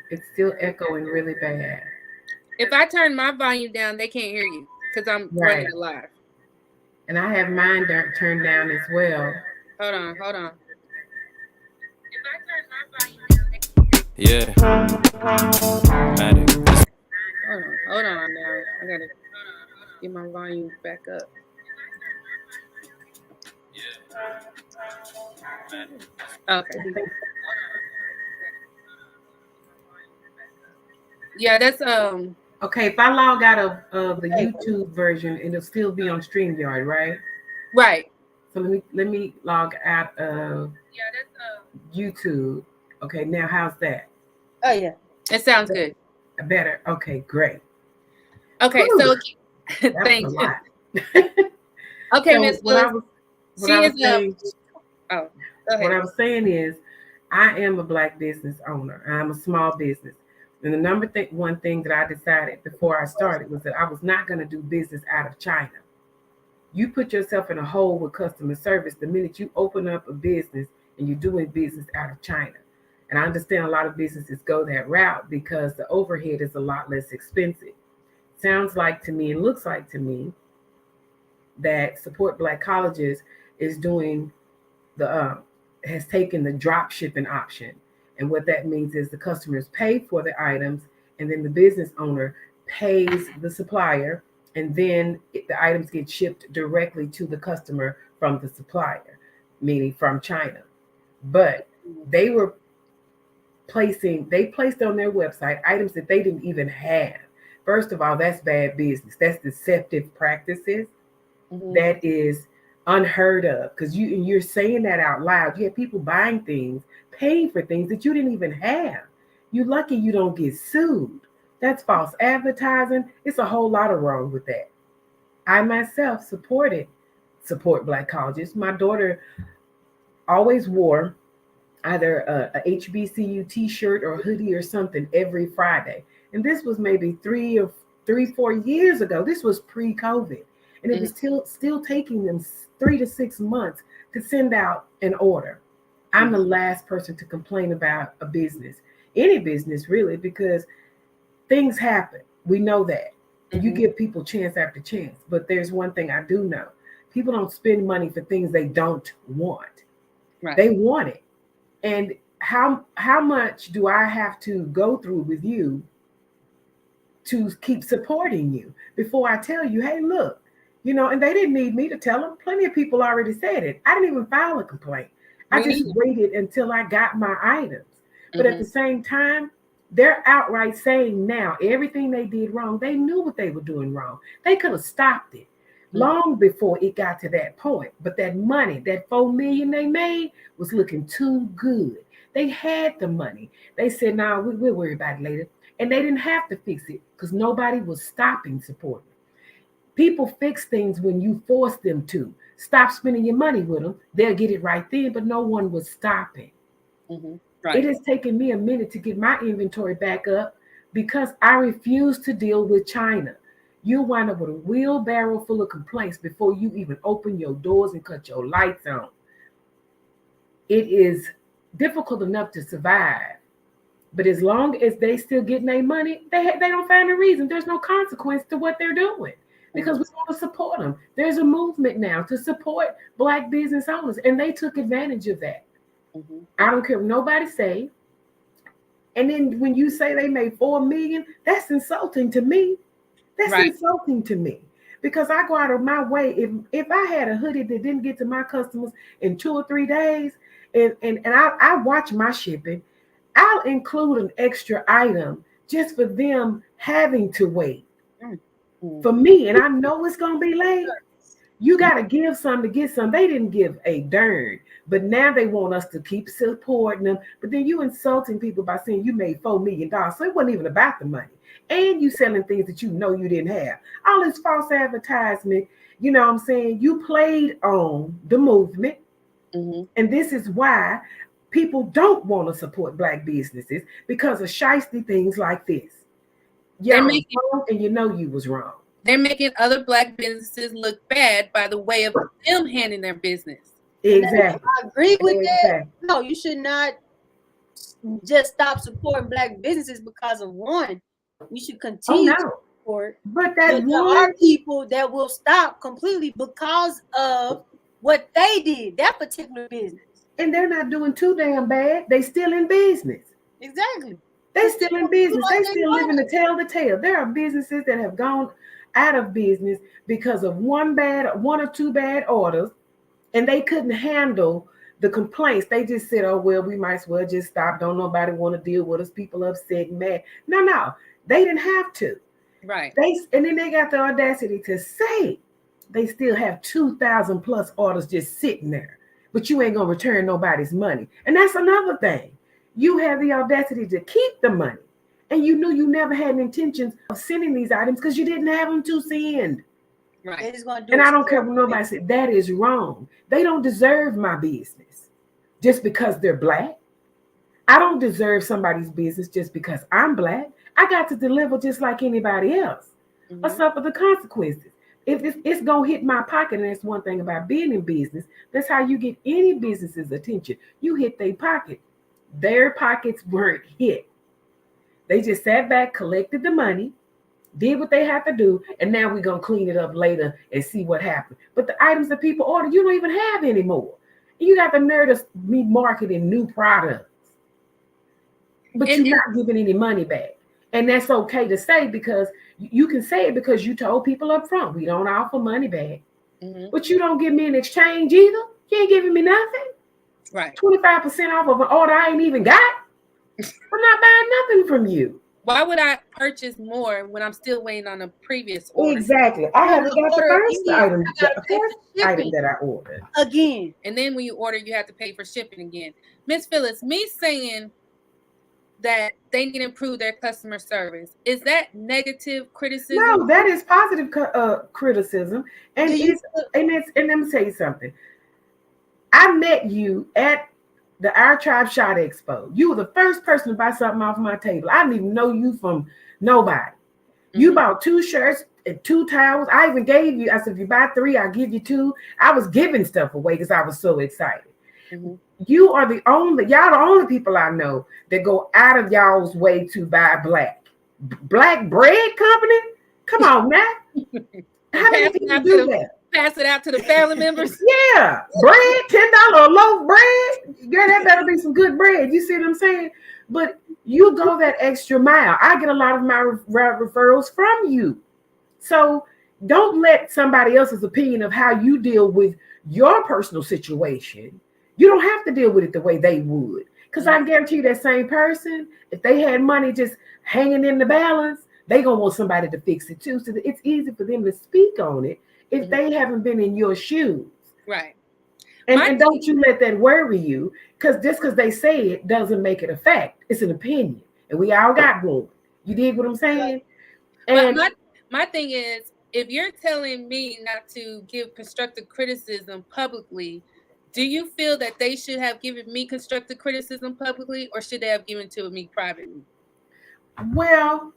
It's still echoing really bad. If I turn my volume down, they can't hear you because I'm Right. running it live. And I have mine turned down as well. Hold on. If I turn my volume down, they Yeah. Matic. hold on now. I gotta get my volume back up. Okay. Yeah, that's Okay, if I log out of the YouTube version, it'll still be on StreamYard, right? right. So let me log out of YouTube. Okay, now how's that? Oh yeah. It sounds good. Better. Okay, great. Okay, Whew, so that was thank a you. lot. Okay, So Miss what I Willis. was She is saying, oh, go what I ahead. was saying is, I am a Black business owner. I'm a small business, and the one thing that I decided before I started was that I was not going to do business out of China. You put yourself in a hole with customer service the minute you open up a business and you're doing business out of China. And I understand a lot of businesses go that route because the overhead is a lot less expensive. Sounds like to me and looks like to me that Support Black Colleges is doing has taken the drop shipping option. And what that means is the customers pay for the items and then the business owner pays the supplier, and then the items get shipped directly to the customer from the supplier, meaning from China. But they placed on their website items that they didn't even have. First of all, that's bad business. That's deceptive practices. That is unheard of, because you're saying that out loud. You have people buying things, paying for things that you didn't even have. You're lucky you don't get sued. That's false advertising. It's a whole lot of wrong with that. I myself support Black colleges. My daughter always wore either a HBCU t-shirt or hoodie or something every Friday. And this was maybe 4 years ago. This was pre-COVID. And it was still taking them 3 to 6 months to send out an order. I'm the last person to complain about a business, any business really, because things happen. We know that. And you give people chance after chance. But there's one thing I do know. People don't spend money for things they don't want. Right. They want it. And how much do I have to go through with you to keep supporting you before I tell you, hey, look, and they didn't need me to tell them. Plenty of people already said it. I didn't even file a complaint. I just waited until I got my items. But at the same time, they're outright saying now everything they did wrong. They knew what they were doing wrong. They could have stopped it long before it got to that point. But that money, that $4 million they made, was looking too good. They had the money. They said, "No, we'll worry about it later," and they didn't have to fix it because nobody was stopping supporting. People fix things when you force them to. Stop spending your money with them. They'll get it right then, but no one was stopping. Right. It has taken me a minute to get my inventory back up because I refuse to deal with China. You'll wind up with a wheelbarrow full of complaints before you even open your doors and cut your lights on. It is difficult enough to survive. But as long as they still getting their money, they don't find a reason. There's no consequence to what they're doing because we want to support them. There's a movement now to support Black business owners, and they took advantage of that. I don't care what nobody say. And then when you say they made $4 million, that's insulting to me. That's insulting to me because I go out of my way. If I had a hoodie that didn't get to my customers in 2 or 3 days, and I watch my shipping, I'll include an extra item just for them having to wait for me. And I know it's going to be late. You got to give some to get some. They didn't give a darn, but now they want us to keep supporting them. But then you insulting people by saying you made $4 million. So it wasn't even about the money. And you selling things that you know you didn't have. All this false advertisement, you know what I'm saying? You played on the movement. Mhm. And this is why people don't want to support Black businesses, because of shiesty things like this. They're Y'all making wrong, and you know you was wrong. they're making other Black businesses look bad by the way of them handling their business. And Exactly. I agree with that. Exactly. No, you should not just stop supporting Black businesses because of one. You should Oh continue to no. support. But But that there one, are people that will stop completely because of what they did, that particular business. and they're not doing too damn bad. They still in business. Exactly. They still in business. like They they still want. living to tell the tale. There are businesses that have gone out of business because of one or two bad orders, and they couldn't handle the complaints. They just said, "Oh well, we might as well just stop. Don't nobody want to deal with us. People upset and mad." No, they didn't have to. Right. And then they got the audacity to say they still have 2,000 plus orders just sitting there, but you ain't gonna return nobody's money. And that's another thing. You have the audacity to keep the money, and you knew you never had intentions of sending these items because you didn't have them to send. They Right. just gonna do And it I don't care straight. what nobody said. That is wrong. They don't deserve my business just because they're Black. I don't deserve somebody's business just because I'm Black. I got to deliver just like anybody else. I Mhm. suffer the consequences. If it's gonna hit my pocket, and that's one thing about being in business. That's how you get any business's attention. You hit their pocket. Their pockets weren't hit. They just sat back, collected the money, did what they have to do, and now we're gonna clean it up later and see what happened. But the items that people order, you don't even have anymore. And you got the nerve to be marketing new products, but And- you're not giving any money back. And that's okay to say, because you can say it because you told people up front, we don't offer money back. Mhm. But you don't give me an exchange either. You ain't giving me nothing. Right. 25% off of an order I ain't even got. I'm not buying nothing from you. Why would I purchase more when I'm still waiting on a previous order? Exactly. I haven't got the Order first again. item, I gotta the pay for first item shipping that I ordered. again. And then when you order, you have to pay for shipping again. Miss Phyllis, me saying that they need to improve their customer service, is that negative criticism? No, that is positive criticism, and Do you and let me tell you something. I met you at the Our Tribe Shot Expo. You were the first person to buy something off my table. I didn't even know you from nobody. You Mhm. bought 2 shirts and 2 towels. I even gave you, I said, if you buy 3, I'll give you 2. I was giving stuff away because I was so excited. Mhm. Y'all the only people I know that go out of y'all's way to buy Black bread company. Come on, man. How many people do that? Pass it out to the family members. Yeah, bread, $10 loaf bread. Girl, that better be some good bread. You see what I'm saying? But you go that extra mile. I get a lot of my referrals from you. So don't let somebody else's opinion of how you deal with your personal situation. You don't have to deal with it the way they would. Because I guarantee you that same person, if they had money just hanging in the balance, they going to want somebody to fix it too. So it's easy for them to speak on it if they haven't been in your shoes. Right. And don't you let that worry you, because just because they say it doesn't make it a fact. It's an opinion. And we all got one. You dig what I'm saying? But And my thing is, if you're telling me not to give constructive criticism publicly, do you feel that they should have given me constructive criticism publicly, or should they have given to me privately? well,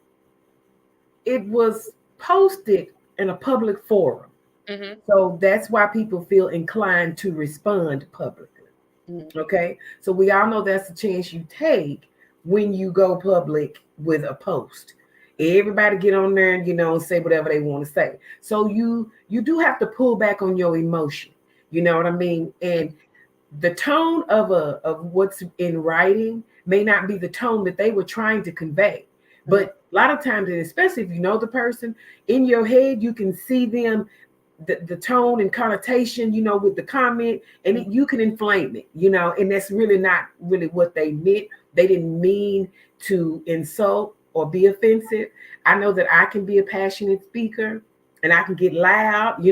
it was posted in a public forum. Mhm. So that's why people feel inclined to respond publicly. Mhm. Okay. So we all know that's a chance you take when you go public with a post. Everybody get on there and and say whatever they want to say. So you do have to pull back on your emotion. You know what I mean? And the tone of what's in writing may not be the tone that they were trying to convey. But a lot of times, and especially if you know the person, in your head, you can see them, the tone and connotation, with the comment, and you can inflame it, and that's really not really what they meant. They didn't mean to insult or be offensive. I know that I can be a passionate speaker and I can get loud,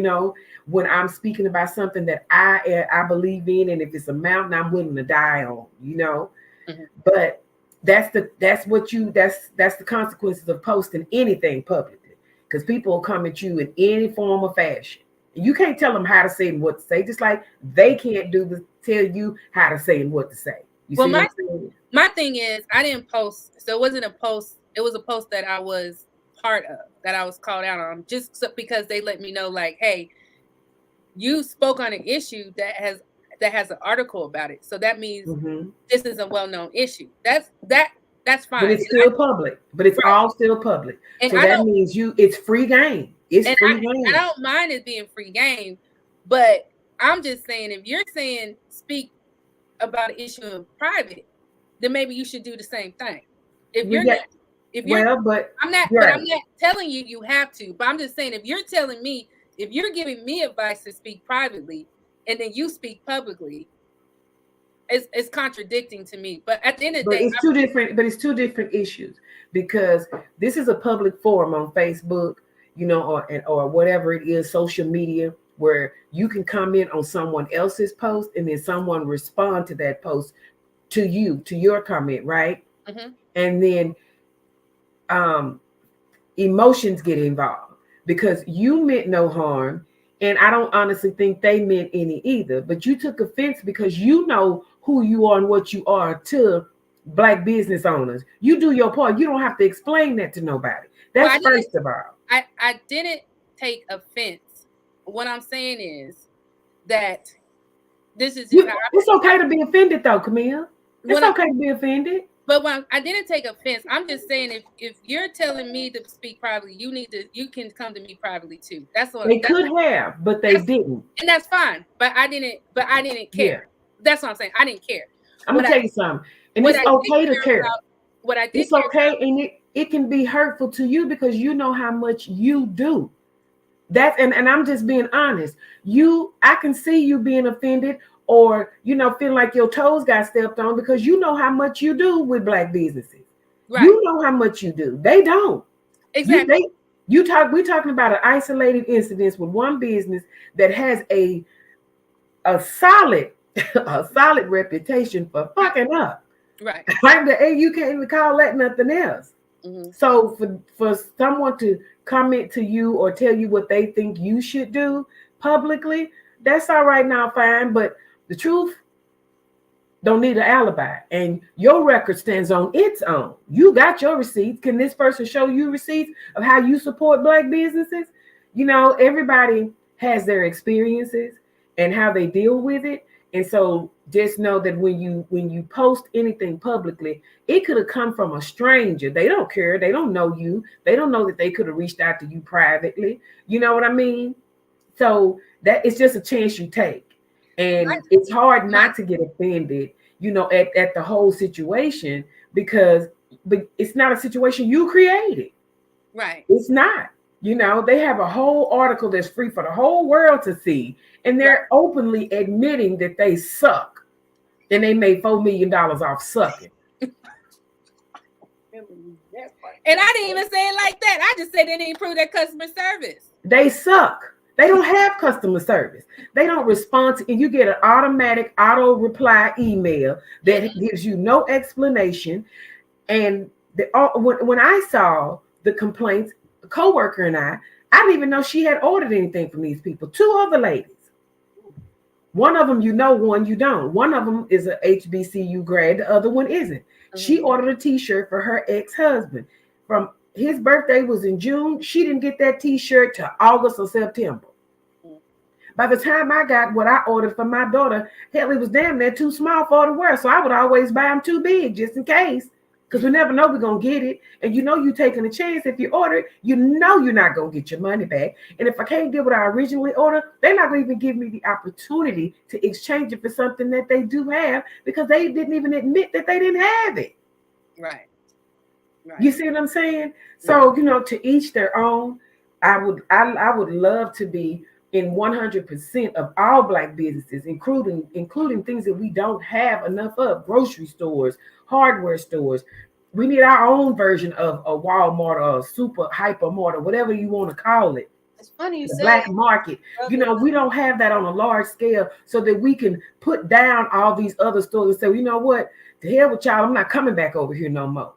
when I'm speaking about something that I believe in, and if it's a mountain I'm willing to die on, But that's the consequences of posting anything publicly, because people will come at you in any form or fashion. You can't tell them how to say and what to say, just like they can't do tell you how to say and what to say. You Well, see what I'm saying? my thing is, I didn't post, so it wasn't a post. It was a post that I was part of, that I was called out on, just because they let me know, like, hey, you spoke on an issue that has an article about it, so that means this is a well-known issue. That's fine. But it's still public. But it's Right. all still public. And so that means it's free game. It's free game. I don't mind it being free game, but I'm just saying, if you're saying speak about an issue in private, then maybe you should do the same thing. I'm not telling you have to, but I'm just saying, if you're telling me, if you're giving me advice to speak privately and then you speak publicly, it's contradicting to me. But at the end of the day, it's two different issues, because this is a public forum on Facebook, or whatever it is, social media, where you can comment on someone else's post and then someone respond to that post to your comment, right? And then emotions get involved, because you meant no harm, and I don't honestly think they meant any either, but you took offense because you know who you are and what you are to Black business owners. You do your part. You don't have to explain that to nobody. That's first of all. I didn't take offense. What I'm saying is that this is it's okay to be offended, though, Camille. It's okay to be offended. But when I didn't take offense, I'm just saying, if you're telling me to speak privately, you can come to me privately too. That's what they could have, but they didn't, and that's fine. But I didn't care. Yeah. That's what I'm saying. I didn't care. I'm gonna tell you something, and it's okay to care. It's okay, and it can be hurtful to you because you know how much you do. And I'm just being honest. I can see you being offended, or feel like your toes got stepped on, because you know how much you do with Black businesses. Right. You know how much you do. They don't. Exactly. We're talking about an isolated incident with one business that has a solid reputation for fucking up. Right. You can't even call that nothing else. So for someone to comment to you or tell you what they think you should do publicly, that's all right now, fine. But the truth don't need an alibi, and your record stands on its own. You got your receipts. Can this person show you receipts of how you support Black businesses? Everybody has their experiences and how they deal with it. And so just know that when you post anything publicly, it could have come from a stranger. They don't care. They don't know you. They don't know that they could have reached out to you privately. You know what I mean? So that it's just a chance you take. And it's hard not to get offended, at the whole situation, but it's not a situation you created. Right. It's not. They have a whole article that's free for the whole world to see, and they're openly admitting that they suck, and they made $4 million off sucking. And I didn't even say it like that. I just said they didn't improve their customer service. They suck. They don't have customer service. They don't respond and you get an automatic auto reply email that gives you no explanation. And when I saw the complaints, a coworker and I didn't even know she had ordered anything from these people. 2 other ladies. One of them, one you don't. One of them is a HBCU grad. The other one isn't. She ordered a T-shirt for her ex-husband. From his birthday was in June. She didn't get that T-shirt till August or September. By the time I got what I ordered for my daughter, hell, it was damn near too small for her to wear. So I would always buy them too big just in case, because we never know we're going to get it. And you're taking a chance. If you order it, you're not going to get your money back. And if I can't get what I originally ordered, they're not going to even give me the opportunity to exchange it for something that they do have, because they didn't even admit that they didn't have it. Right. You see what I'm saying? So, to each their own. I would love to be in 100% of all Black businesses, including things that we don't have enough of, grocery stores, hardware stores. We need our own version of a Walmart or a super hypermart or whatever you want to call it. It's funny you say Black market. We don't have that on a large scale, so that we can put down all these other stores and say, you know what, to hell with y'all, I'm not coming back over here no more.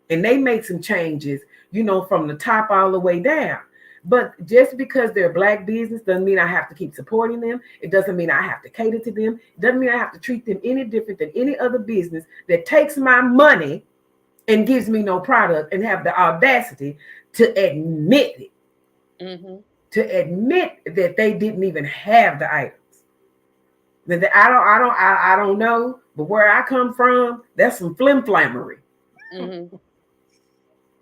And they make some changes, from the top all the way down. But just because they're a black business doesn't mean I have to keep supporting them. It doesn't mean I have to cater to them. It doesn't mean I have to treat them any different than any other business that takes my money and gives me no product and have the audacity to admit it. Mm-hmm. To admit that they didn't even have the items. I don't know, but where I come from, that's some flimflammery. Mm-hmm.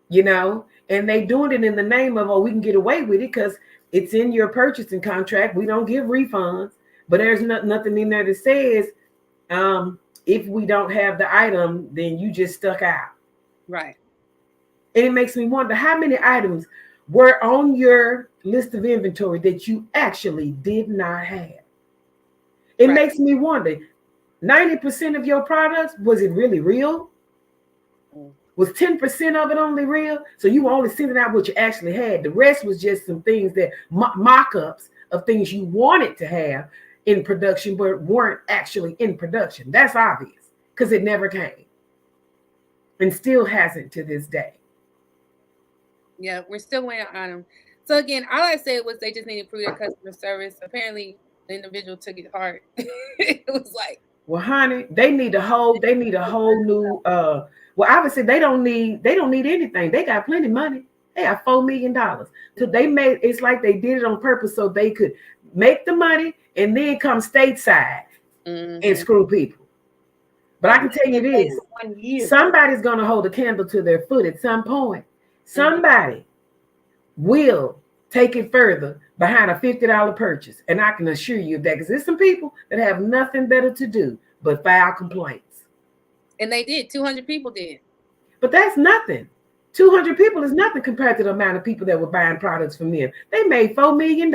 You know, and they doing it in the name of, oh, we can get away with it because it's in your purchasing contract. We don't give refunds, but there's nothing in there that says if we don't have the item, then you just stuck out. Right. And it makes me wonder how many items were on your list of inventory that you actually did not have. It Right. makes me wonder, 90% of your products, was it really real? Was 10% of it only real? So you were only sending out what you actually had. The rest was just some things that mock-ups of things you wanted to have in production, but weren't actually in production. That's obvious because it never came and still hasn't to this day. Yeah, we're still waiting on them. So again, all I said was they just need to improve their customer service. Apparently, the individual took it hard. It was like, well, honey, they need a whole new well, obviously they don't need anything. They got plenty of money. They have $4 million. So they made it's like they did it on purpose so they could make the money and then come stateside and screw people. But I can tell you this, 1 year. somebody's gonna hold a candle to their foot at some point. Somebody will take it further behind a $50 purchase. And I can assure you of that, because there's some people that have nothing better to do but file complaints. and they did. 200 people did. But that's nothing. 200 people is nothing compared to the amount of people that were buying products from them. They made $4 million.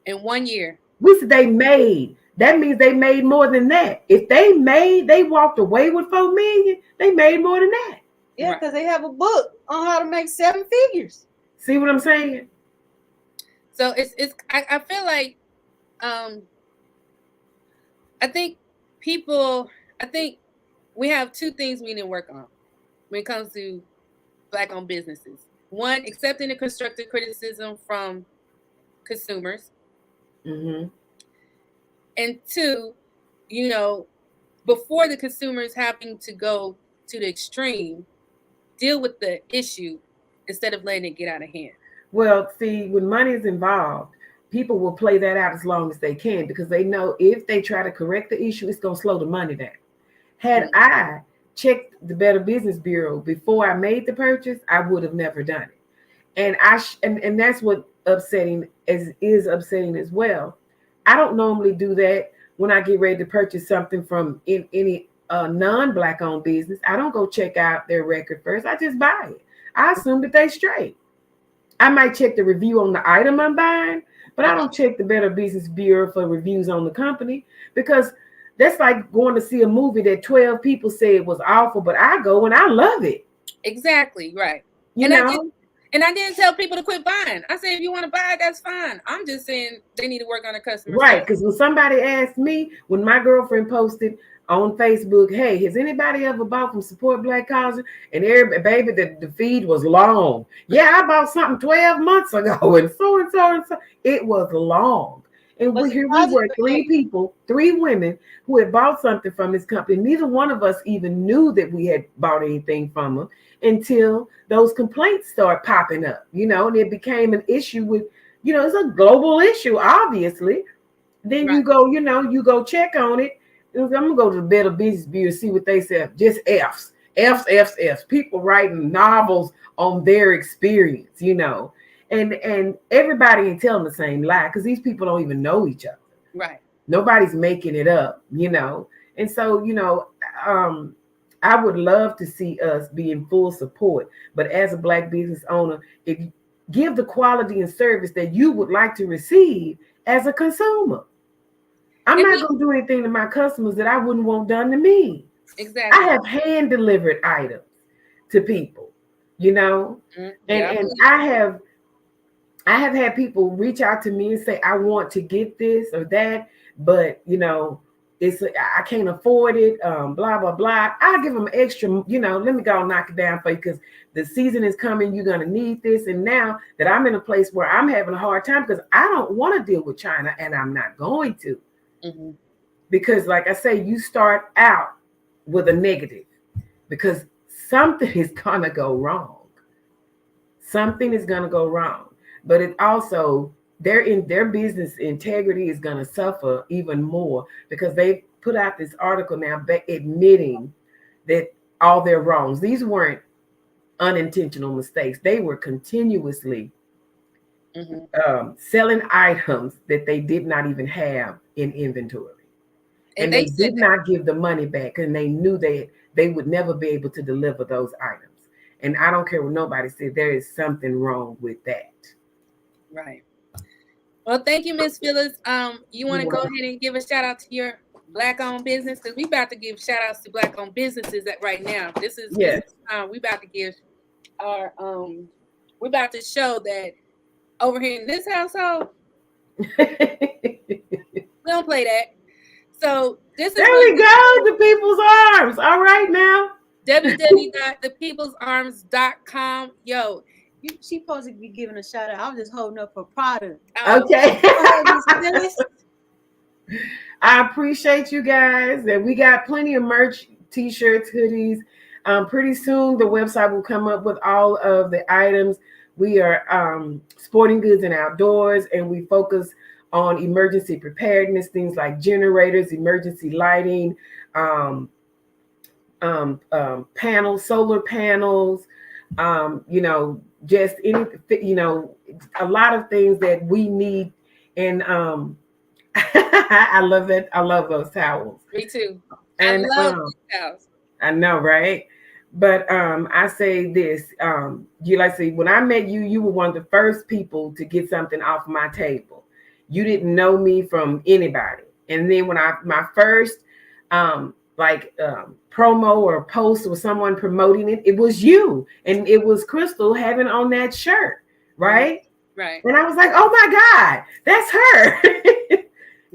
In 1 year. We said they made. That means they made more than that. If they walked away with $4 million, they made more than that. Yeah, because they have a book on how to make 7 figures. See what I'm saying? So I feel like I think we have two things we need to work on when it comes to Black-owned businesses. One, accepting the constructive criticism from consumers. Mm-hmm. And two, before the consumers having to go to the extreme, deal with the issue instead of letting it get out of hand. Well, see, when money is involved, people will play that out as long as they can because they know if they try to correct the issue, it's going to slow the money down. Had I checked the Better Business Bureau before I made the purchase, I would have never done it. And and that's what is upsetting as well. I don't normally do that when I get ready to purchase something from any non-Black owned business. I don't go check out their record first. I just buy it. I assume that they straight. I might check the review on the item I'm buying, but I don't check the Better Business Bureau for reviews on the company, because that's like going to see a movie that 12 people said was awful, but I go and I love it. Exactly, right. I didn't tell people to quit buying. I said, if you want to buy it, that's fine. I'm just saying they need to work on the customer. Right, because when somebody asked me, when my girlfriend posted on Facebook, hey, has anybody ever bought from Support Black Causes? And baby, the feed was long. Yeah, I bought something 12 months ago, and so and so and so. It was long. And here we were, 3 women who had bought something from this company. Neither one of us even knew that we had bought anything from them until those complaints started popping up, and it became an issue with, it's a global issue, obviously. Then right. you go check on it. I'm gonna go to the Better Business Bureau, see what they say. Just F's. People writing novels on their experience, and everybody ain't telling the same lie, because these people don't even know each other. Right. Nobody's making it up, And so, I would love to see us be in full support, but as a Black business owner, give the quality and service that you would like to receive as a consumer. I'm not going to do anything to my customers that I wouldn't want done to me. Exactly. I have hand-delivered items to people, and I have had people reach out to me and say, I want to get this or that, but, I can't afford it, blah blah blah. I give them extra, let me go knock it down for you because the season is coming, you're gonna need this. And now that I'm in a place where I'm having a hard time because I don't want to deal with China, and I'm not going to. Mm-hmm. Because like I say, you start out with a negative because something is gonna go wrong. Something is gonna go wrong. But it also their business integrity is going to suffer even more because they put out this article now admitting that all their wrongs, these weren't unintentional mistakes. They were continuously selling items that they did not even have in inventory. And they did not give the money back, and they knew they would never be able to deliver those items. And I don't care what nobody said, there is something wrong with that. Right. Well, thank you, Miss Phyllis. You want to go ahead and give a shout out to your Black-owned business? Because we about to give shout outs to Black-owned businesses right now. This is we about to give our we about to show that over here in this household we don't play that. So this is there we go, the People's Arms. All right now. www.thepeoplesarms.com. Yo, she supposed to be giving a shout out. I was just holding up her product. Okay. I appreciate you guys. And we got plenty of merch, t-shirts, hoodies. Pretty soon the website will come up with all of the items. We are sporting goods and outdoors, and we focus on emergency preparedness, things like generators, emergency lighting, panels, solar panels, just anything, a lot of things that we need. And I love it. I love those towels. Me too. And I love those towels. I know, right? But I say this, when I met you, you were one of the first people to get something off my table. You didn't know me from anybody. And then when my first promo or post or someone promoting it, it was you, and it was Crystal having on that shirt, right? Right. And I was like, oh my God, that's her.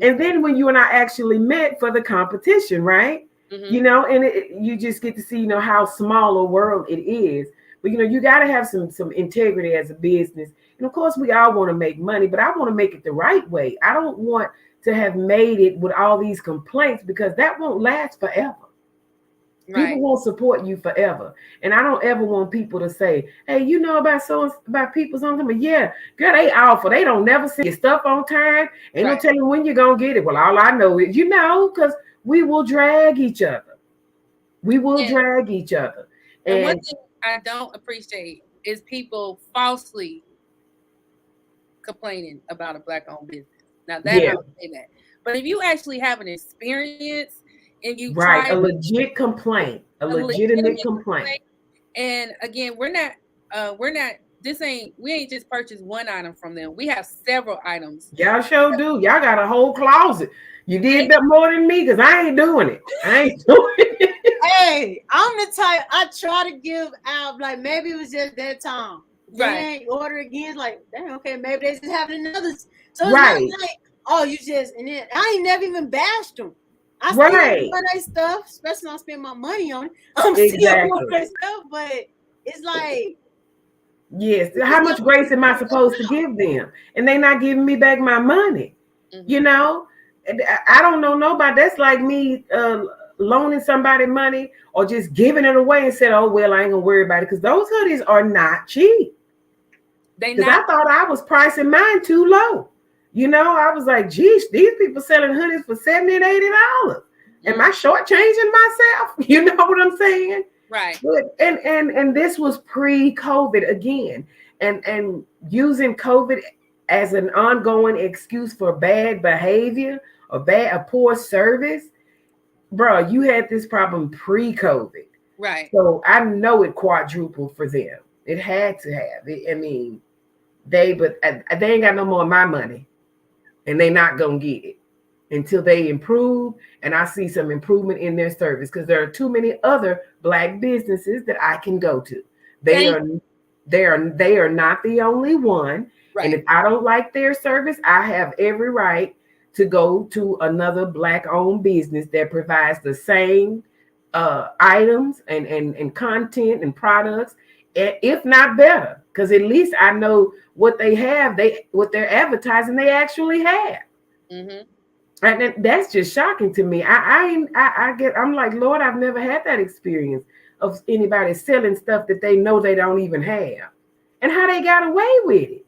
And then when you and I actually met for the competition, right? Mm-hmm. And you just get to see, how small a world it is. But, you got to have some integrity as a business. And of course, we all want to make money, but I want to make it the right way. I don't want to have made it with all these complaints because that won't last forever. Right. People won't support you forever. And I don't ever want people to say, hey, about People's Arms? But yeah, girl, they awful. They don't never send your stuff on time. Ain't no telling when you're going to get it. Well, all I know is, because we will drag each other. We will drag each other. And one thing I don't appreciate is people falsely complaining about a Black-owned business. Now, that I would say that. But if you actually have an experience and you try a legit complaint, a legitimate complaint. And again, we ain't just purchased one item from them. We have several items. Y'all sure do. Y'all got a whole closet. You did that more than me because I ain't doing it. Hey, I'm the type, I try to give out, like maybe it was just that time. Then order again, like, damn, okay, maybe they just have another. So it's not like, oh, you just, and then I ain't never even bashed them. I still want their stuff, especially when I spend my money on it. I'm still want their stuff, but it's like, yes, how much grace am I supposed to give them? And they not giving me back my money. Mm-hmm. I don't know nobody. That's like me loaning somebody money or just giving it away and said, oh, well, I ain't gonna worry about it. Because those hoodies are not cheap. Because I thought I was pricing mine too low. I was like, geez, these people selling hoodies for $70 and $80. Am I shortchanging myself? You know what I'm saying? Right. But, and this was pre-COVID again. And using COVID as an ongoing excuse for bad behavior or a poor service. Bro, you had this problem pre-COVID. Right. So I know it quadrupled for them. It had to have it. I mean, they ain't got no more of my money. And they not going to get it until they improve. And I see some improvement in their service because there are too many other Black businesses that I can go to. They are not the only one. Right. And if I don't like their service, I have every right to go to another Black-owned business that provides the same items and content and products, if not better, because at least I know what they have, what they're advertising, they actually have. Mm-hmm. And that's just shocking to me. I'm like, Lord, I've never had that experience of anybody selling stuff that they know they don't even have, and how they got away with it.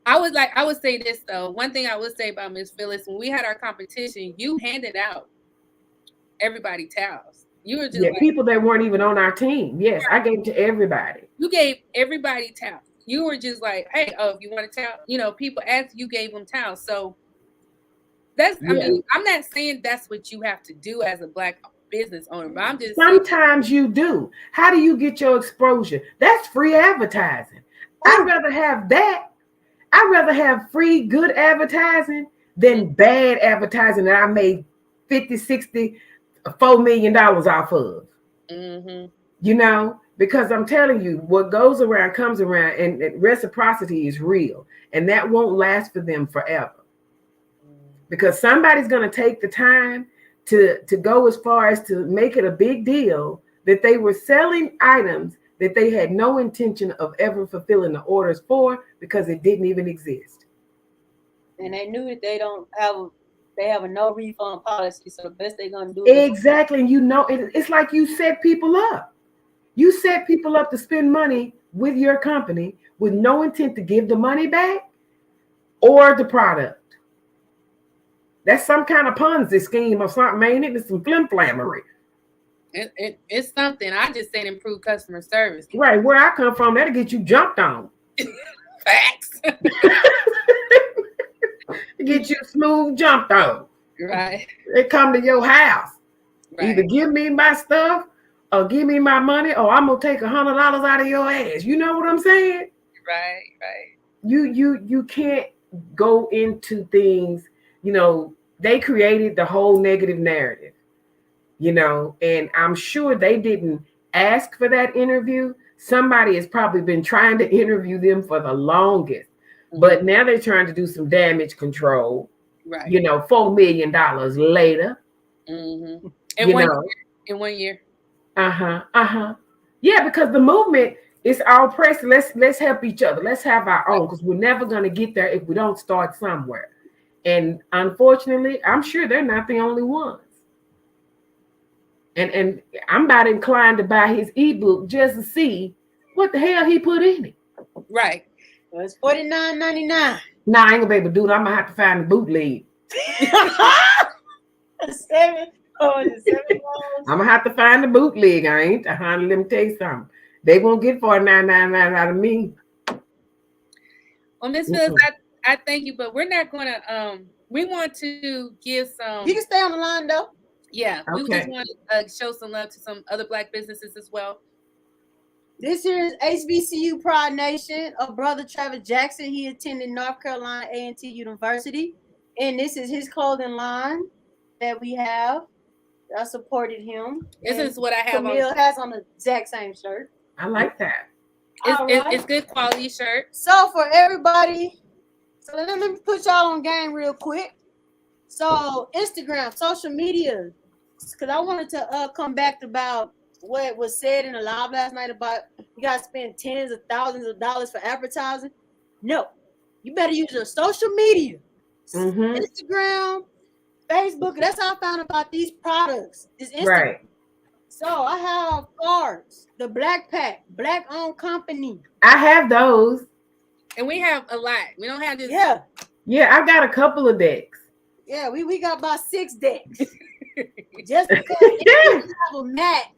I would say this though. One thing I would say about Miss Phyllis, when we had our competition, you handed out everybody towels. You were just like, people that weren't even on our team. Yes, I gave to everybody. You gave everybody towels. You were just like, hey, if you want a towel, people asked, you gave them towels. So I mean, I'm not saying that's what you have to do as a Black business owner, but I'm just sometimes you do. How do you get your exposure? That's free advertising. I'd rather have that. I'd rather have free good advertising than bad advertising that I made 50, 60, $4 million off of. Mm-hmm. Because I'm telling you, what goes around comes around, and reciprocity is real, and that won't last for them forever. Because somebody's going to take the time to go as far as to make it a big deal that they were selling items that they had no intention of ever fulfilling the orders for, because it didn't even exist. And they knew that they have a no refund policy, so the best they're going to do is exactly. And it's like you set people up. You set people up to spend money with your company with no intent to give the money back or the product. That's some kind of Ponzi scheme or something, ain't it? It's some flimflammery. It's something. I just said improve customer service. Right. Where I come from, that'll get you jumped on. Facts. Get you smooth jumped on. Right. They come to your house. Right. Either give me my stuff or give me my money, or I'm gonna take $100 out of your ass. You know what I'm saying? Right. You can't go into things. They created the whole negative narrative. And I'm sure they didn't ask for that interview. Somebody has probably been trying to interview them for the longest, but now they're trying to do some damage control. Right. $4 million later. Mm-hmm. In 1 year. Yeah, because the movement is all pressed. Let's help each other. Let's have our own, because we're never going to get there if we don't start somewhere. And unfortunately, I'm sure they're not the only ones. And I'm about inclined to buy his ebook just to see what the hell he put in it. Right. Well, it's $49.99. Nah, I ain't gonna be able to do it. I'm gonna have to find the bootleg. $7. I'm gonna have to find the bootleg. Let me tell you something. They won't get $49.99 out of me. Well, Miss Phyllis, I thank you, but we're not gonna. We want to give some. You can stay on the line though. Yeah, okay. We just want to show some love to some other Black businesses as well. This here is HBCU Pride Nation of Brother Travis Jackson. He attended North Carolina A&T University, and this is his clothing line that we have. I supported him. This is what I have Camille has on the exact same shirt. I like that. It's good quality shirt. So for everybody, let me put y'all on game real quick. So Instagram, social media, because I wanted to come back about what was said in the live last night about you guys spend tens of thousands of dollars for advertising. No, you better use your social media, Instagram, Facebook. That's how I found about these products. Is Instagram. Right. So I have cards, the Black Pack, Black-owned company. I have those. And we have a lot. We don't have this. Yeah, I've got a couple of decks. Yeah, we got about 6 decks. Just because you have a mat.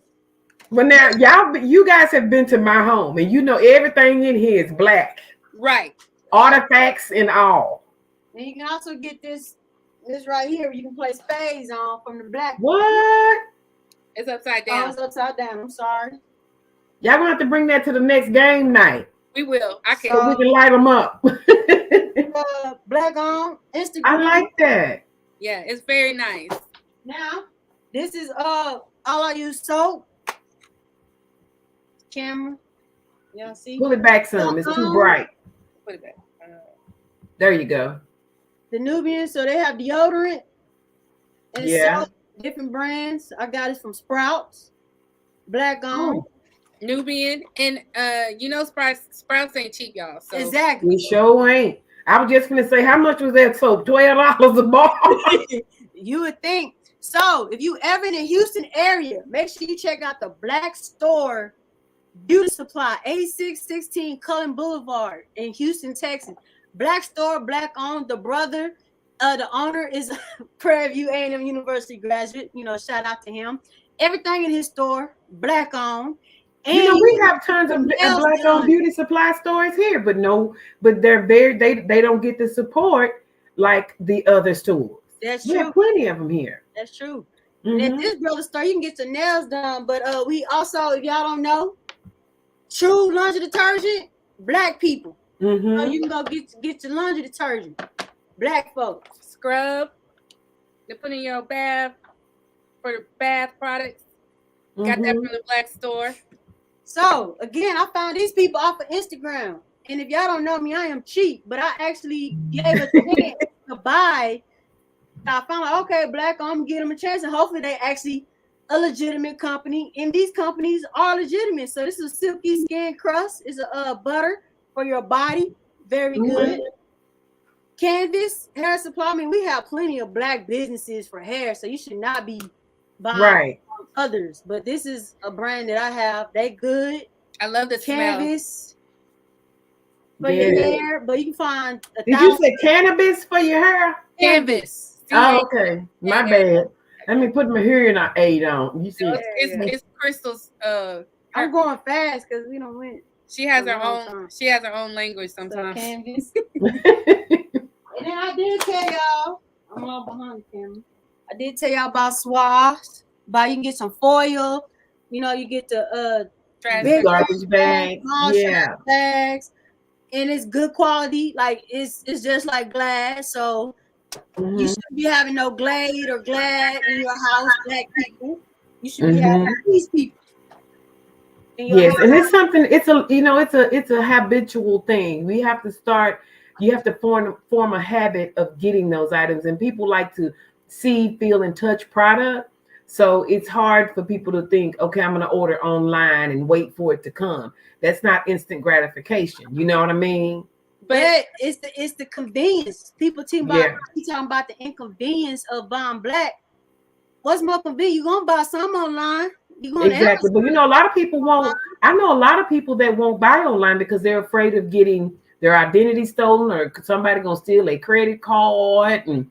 Well, now you guys have been to my home, and everything in here is black. Right. Artifacts and all. And you can also get this right here. You can play spades on from the black. What? It's upside down. Oh, it's upside down. I'm sorry. Y'all gonna have to bring that to the next game night. We will. I can. So we can light them up. Black on Instagram. I like that. Yeah, it's very nice. Now, this is all I use soap. Camera. Y'all see? Pull it back some. It's too bright. Put it back. There you go. The Nubian, so they have deodorant and Yeah. soap, different brands. I got it from Sprouts, black on. Oh, Nubian, and Sprouts ain't cheap, y'all. So Exactly. we sure ain't. I was just gonna say, how much was that soap? $12 a bar. You would think. So if you ever in the Houston area, make sure you check out the Black Store Beauty Supply, 8616 Cullen Boulevard in Houston, Texas. Black Store, black owned. The owner is Prairie View A&M University graduate. Shout out to him. Everything in his store, black owned. And We have tons of black-owned beauty supply stores here, but they don't get the support like the other stores. That's We true. have plenty of them here. That's true. And at this brother store, you can get your nails done. But we also, if y'all don't know, True laundry detergent, black people. So you can go get your laundry detergent. Black folks. scrub to put in your bath for the bath products. Got that from the Black Store. So again, I found these people off of Instagram. And if y'all don't know me, I am cheap, but I actually gave a chance to buy. I found like, okay, black, I'm gonna give them a chance, and hopefully they actually a legitimate company. And these companies are legitimate. So this is a silky skin crust. It's a butter for your body. Very good. Canvas hair supply. I mean, we have plenty of black businesses for hair, so you should not be buying from others. But this is a brand that I have. They good. I love the Canvas for your hair, but you can find. Did you say cannabis for your hair? Canvas. Oh, okay. My bad. Let me put my hearing aid on. You see, it's Crystal's. I'm going fast because we don't win. She has her own. Time. She has her own language sometimes. So Canvas. And then I did tell y'all, I'm all behind the camera. I did tell y'all about swabs. You can get some foil. You get the big garbage bags. Yeah. Bags. And it's good quality. Like it's just like glass. So you shouldn't be having no Glade or Glad in your house, black people. You should be having these people. Yes, and it's something. It's a habitual thing. We have to start. You have to form a habit of getting those items, and people like to see, feel, and touch product. So it's hard for people to think, okay, I'm going to order online and wait for it to come. That's not instant gratification. You know what I mean? But it's the convenience. People talking about the inconvenience of buying black. What's more convenient? You're gonna buy some online. Exactly. But a lot of people won't. I know a lot of people that won't buy online because they're afraid of getting their identity stolen or somebody gonna steal a credit card, and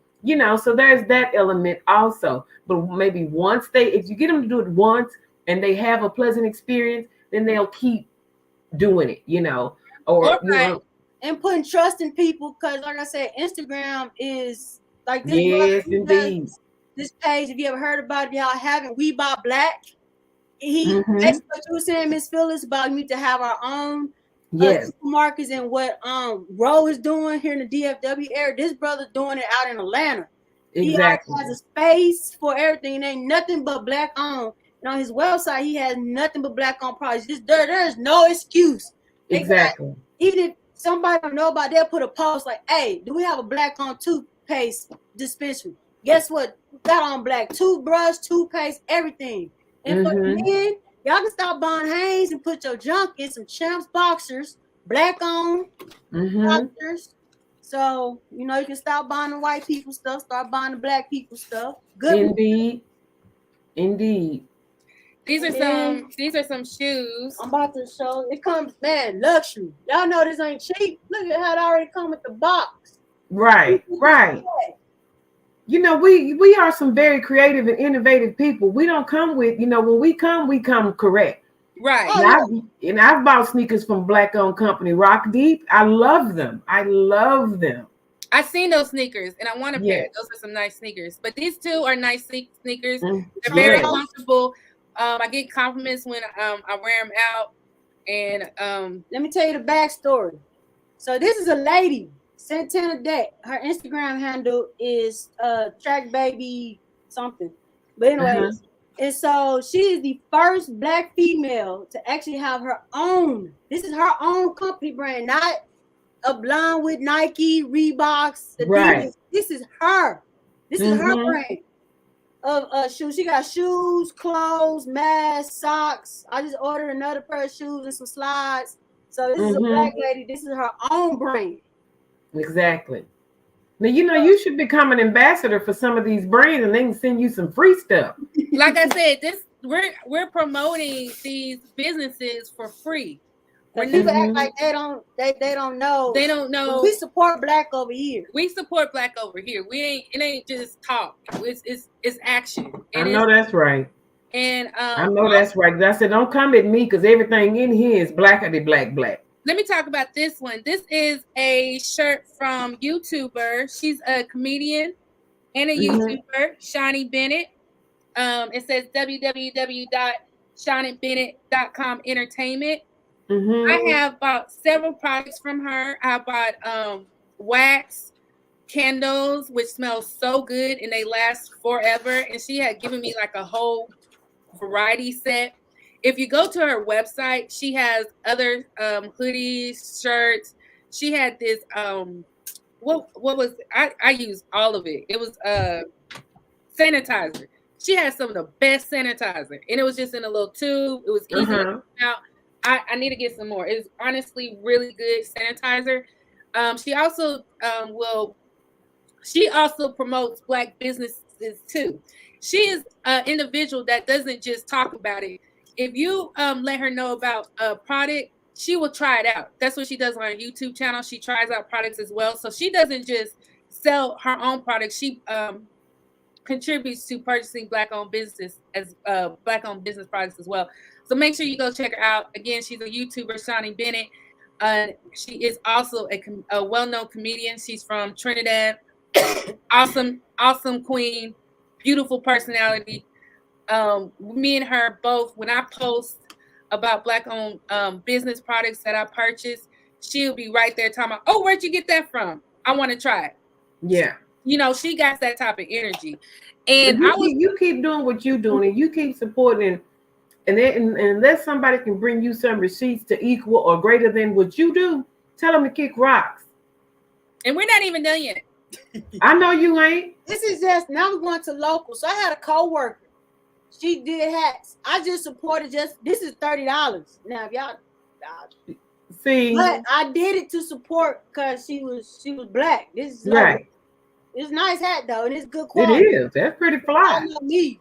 so there's that element also. But maybe if you get them to do it once and they have a pleasant experience, then they'll keep doing it, and putting trust in people, because like I said, Instagram is like this. Yes, indeed. This page, if you ever heard about it, if y'all haven't, We Buy Black. That's what you were saying, Miss Phyllis, about me to have our own supermarkets, and what Roe is doing here in the DFW area. This brother's doing it out in Atlanta. Exactly. He has a space for everything. It ain't nothing but black owned. And on his website, he has nothing but black owned products. There's no excuse. Exactly. Even if somebody don't know about it, they'll put a post like, hey, do we have a black owned toothpaste dispensary? Guess what? We got on black toothbrush, toothpaste, everything. And for men, y'all can stop buying Hanes and put your junk in some Champs boxers, black owned boxers. So, you can stop buying the white people stuff, start buying the black people stuff. Good. Indeed. These are some shoes. I'm about to show. It comes, luxury. Y'all know this ain't cheap. Look at how it already come with the box. Right. We are some very creative and innovative people. We don't come with, when we come correct. Right. And I've bought sneakers from black-owned company, Rock Deep. I love them. I've seen those sneakers, and I want a pair. Those are some nice sneakers. But these two are nice sneakers. They're very comfortable. I get compliments when I wear them out. And let me tell you the backstory. So this is a lady, Santana Deck. Her Instagram handle is track baby something. But anyways, and so she is the first black female to actually have her own. This is her own company brand, not a blonde with Nike, Reeboks, Adidas. Right. This is her. This is her Mhm. brand of shoes. She got shoes, clothes, masks, socks. I just ordered another pair of shoes and some slides. So this is a black lady. This is her own brand. Exactly. Now you should become an ambassador for some of these brands, and they can send you some free stuff. Like I said, we're promoting these businesses for free. When people act like they don't know. They don't know. We support black over here. We support black over here. It ain't just talk. It's action. I know that's right. And I know that's right. I said, don't come at me because everything in here is blackity black. Let me talk about this one. This is a shirt from YouTuber. She's a comedian and a YouTuber, Shawnee Bennett. It says www.shawneebennett.com entertainment. I have bought several products from her. I bought wax candles, which smell so good and they last forever. And she had given me like a whole variety set. If you go to her website, she has other hoodies, shirts. She had this what was I used all of it. It was sanitizer. She had some of the best sanitizer, and it was just in a little tube. It was easy to come out. I need to get some more. It's honestly really good sanitizer. She also promotes black businesses too. She is an individual that doesn't just talk about it. If you let her know about a product, she will try it out. That's what she does on her YouTube channel. She tries out products as well. So she doesn't just sell her own products. She contributes to purchasing black-owned business as black-owned business products as well. So make sure you go check her out. Again, she's a YouTuber, Shawnee Bennett. She is also a well-known comedian. She's from Trinidad. Awesome queen, beautiful personality. Me and her both, when I post about black-owned business products that I purchase, she'll be right there talking about, oh, where'd you get that from? I want to try it. Yeah. She got that type of energy. And you keep doing what you're doing, and you keep supporting, and unless somebody can bring you some receipts to equal or greater than what you do, tell them to kick rocks. And we're not even done yet. I know you ain't. This is just, now we're going to local. So I had a co-worker. She did hats. I just supported this is $30. Now if y'all see, but I did it to support because she was black. This is right. It's a nice hat though, and it's good quality. It is. That's pretty fly. I know me,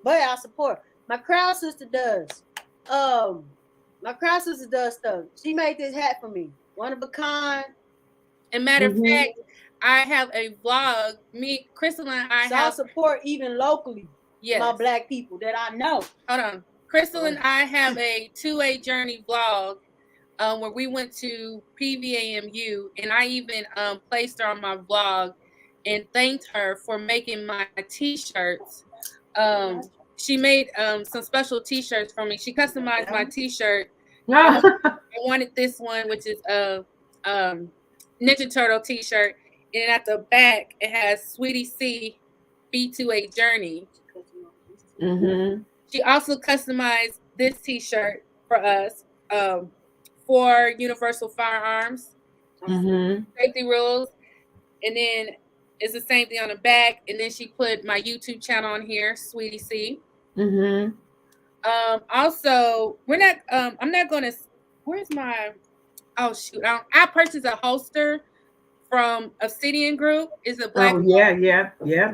but I support. My crowd sister does. My crowd sister does stuff. She made this hat for me. One of a kind. And matter of fact, I have a vlog. Me, Crystal, and I support even locally. Yes. My black people that I know. Hold on. Crystal and I have a 2A journey vlog where we went to PVAMU, and I even placed her on my vlog and thanked her for making my t-shirts. She made some special t-shirts for me. She customized my t-shirt. I wanted this one, which is a Ninja Turtle t-shirt. And at the back, it has Sweetie C B2A Journey. She also customized this t-shirt for us for Universal Firearms. Safety rules. And then it's the same thing on the back. And then she put my YouTube channel on here, Sweetie C. Also, we're not I'm not gonna, where's my, oh shoot, I purchased a holster from Obsidian Group. Is a black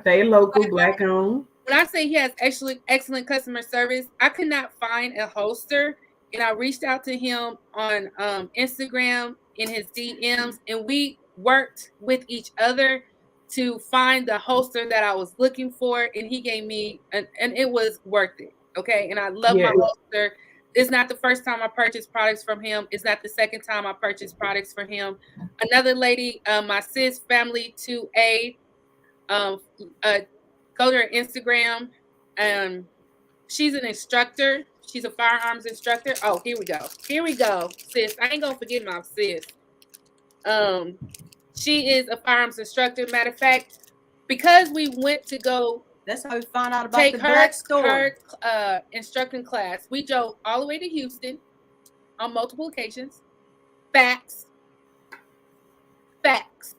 they local black owned. When I say he has excellent customer service, I could not find a holster, and I reached out to him on Instagram in his DMs, and we worked with each other to find the holster that I was looking for, and he gave me and it was worth it. Okay, and I love my holster. It's not the first time I purchased products from him. It's not the second time I purchased products from him. Another lady, my sis family 2A, go to her Instagram. She's an instructor. She's a firearms instructor. Oh, here we go, sis. I ain't gonna forget my sis. She is a firearms instructor. Matter of fact, because we went to go, that's how we found out about the black store. Her instructing class. We drove all the way to Houston on multiple occasions. Facts. Facts.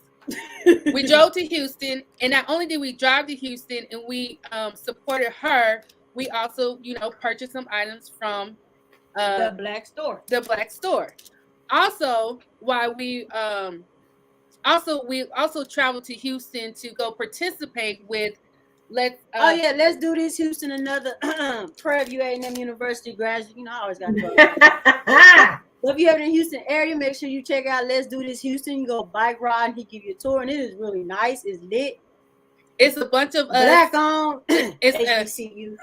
We drove to Houston, and not only did we drive to Houston and we supported her, we also, purchased some items from The black store. the black store. Also, while we also traveled to Houston to go participate with let's do this, Houston. Another Prairie View A&M University graduate. I always got to. So if you have it in Houston area, make sure you check out Let's Do This Houston. You go bike ride, and he give you a tour, and it is really nice. It's lit. It's a bunch of black on. It's HBCU.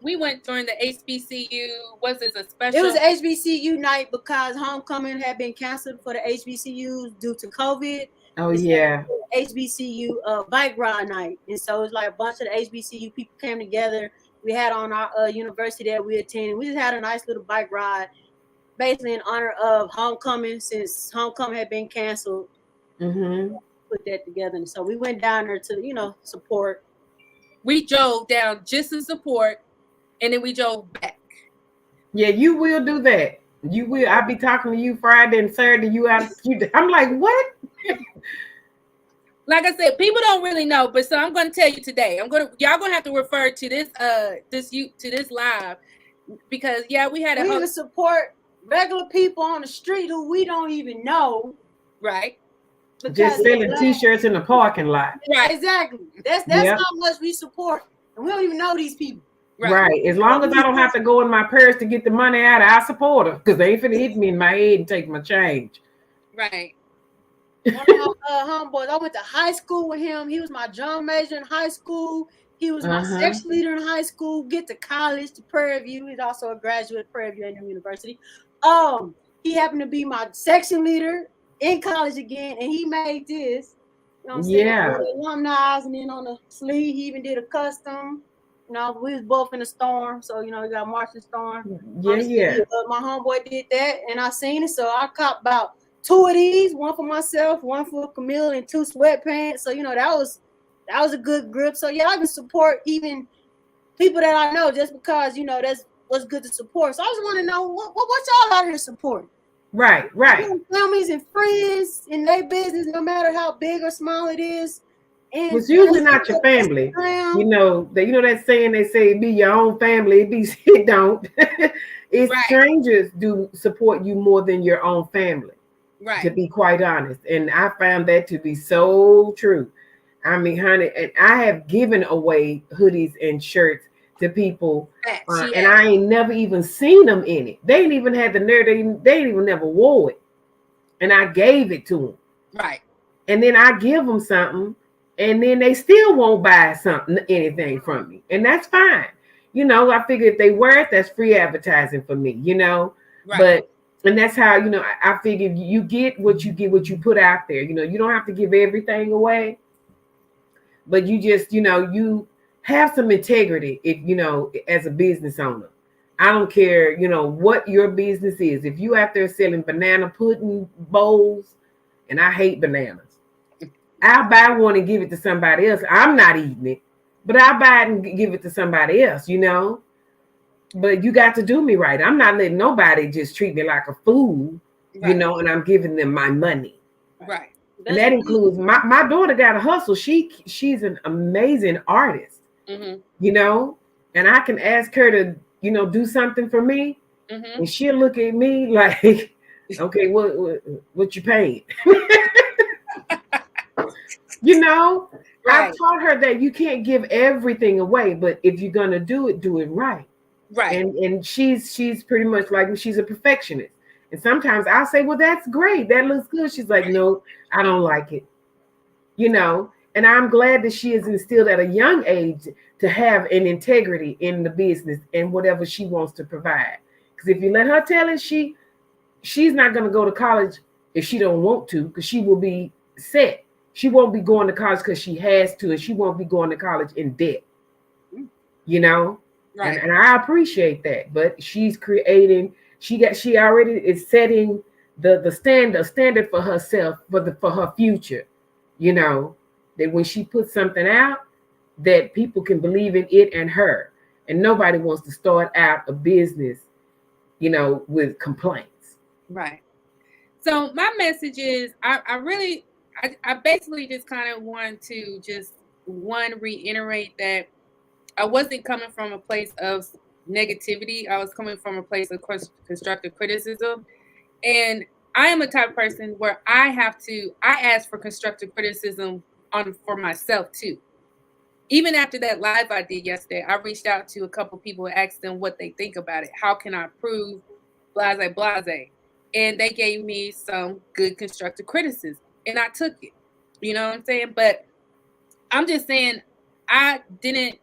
We went during the HBCU. Was it a special? It was an HBCU night because homecoming had been canceled for the HBCUs due to COVID. Oh yeah. HBCU bike ride night, and so it was like a bunch of the HBCU people came together. We had on our university that we attended. We just had a nice little bike ride, basically in honor of homecoming, since homecoming had been canceled. Mm-hmm. Put that together, and so we went down there to support. We drove down just to support, and then we drove back. Yeah, you will do that. You will. I'll be talking to you Friday and Saturday. I'm like, what? Like I said, people don't really know, but so I'm going to tell you today. Y'all gonna have to refer to this live, because we had we even support regular people on the street who we don't even know, right? Just selling T-shirts in the parking lot. Right, exactly. That's how much we support, and we don't even know these people. Right. As long as I don't have to go in my purse to get the money out, I support her, because they ain't finna hit me in my head and take my change. Right. One of my homeboys, I went to high school with him. He was my drum major in high school. He was my section leader in high school. Get to college, to Prairie View. He's also a graduate of Prairie View A&M University. He happened to be my section leader in college again, and he made this. You know what I'm saying? Yeah. Alumni, and then on the sleeve, he even did a custom. We was both in the storm, so we got marching storm. Yeah. My homeboy did that, and I seen it, so I copped about 2 of these, one for myself, one for Camille, and 2 sweatpants. So that was a good grip. So I can support even people that I know, just because that's what's good to support. So I just want to know what y'all out here supporting. Right. Families and friends in their business, no matter how big or small it is. And it's usually not your family. That saying they say be your own family. It don't. It's right. Strangers do support you more than your own family. Right. To be quite honest. And I found that to be so true. I mean, honey, and I have given away hoodies and shirts to people, and I ain't never even seen them in it. They ain't even had the nerve. They ain't even never wore it, and I gave it to them. Right. And then I give them something, and then they still won't buy anything from me, and that's fine. I figure if they wear it, that's free advertising for me. Right. And that's how I figure you get what you put out there. You don't have to give everything away, but you just you have some integrity if as a business owner. I don't care what your business is. If you out there selling banana pudding bowls, and I hate bananas, I'll buy one and give it to somebody else. I'm not eating it, but I'll buy it and give it to somebody else. But you got to do me right. I'm not letting nobody just treat me like a fool, right. And I'm giving them my money. Right. And that includes my daughter got a hustle. She's an amazing artist, and I can ask her to, do something for me, and she'll look at me like, okay, what you paying? Right. I've taught her that you can't give everything away, but if you're gonna do it right. Right. And she's pretty much like, she's a perfectionist. And sometimes I'll say, well, that's great. That looks good. She's like, no, I don't like it. And I'm glad that she is instilled at a young age to have an integrity in the business and whatever she wants to provide. Because if you let her tell it, she's not going to go to college if she don't want to, because she will be set. She won't be going to college because she has to, and she won't be going to college in debt. Right. And I appreciate that, but she's creating. She already is setting the standard for herself for her future. That when she puts something out, that people can believe in it and her. And nobody wants to start out a business, with complaints. Right. So my message is, I basically just kind of want to just reiterate that I wasn't coming from a place of negativity. I was coming from a place of constructive criticism. And I am a type of person where I ask for constructive criticism for myself too. Even after that live I did yesterday, I reached out to a couple people and asked them what they think about it. How can I improve? Blase, blase. And they gave me some good constructive criticism. And I took it. You know what I'm saying? But I'm just saying I didn't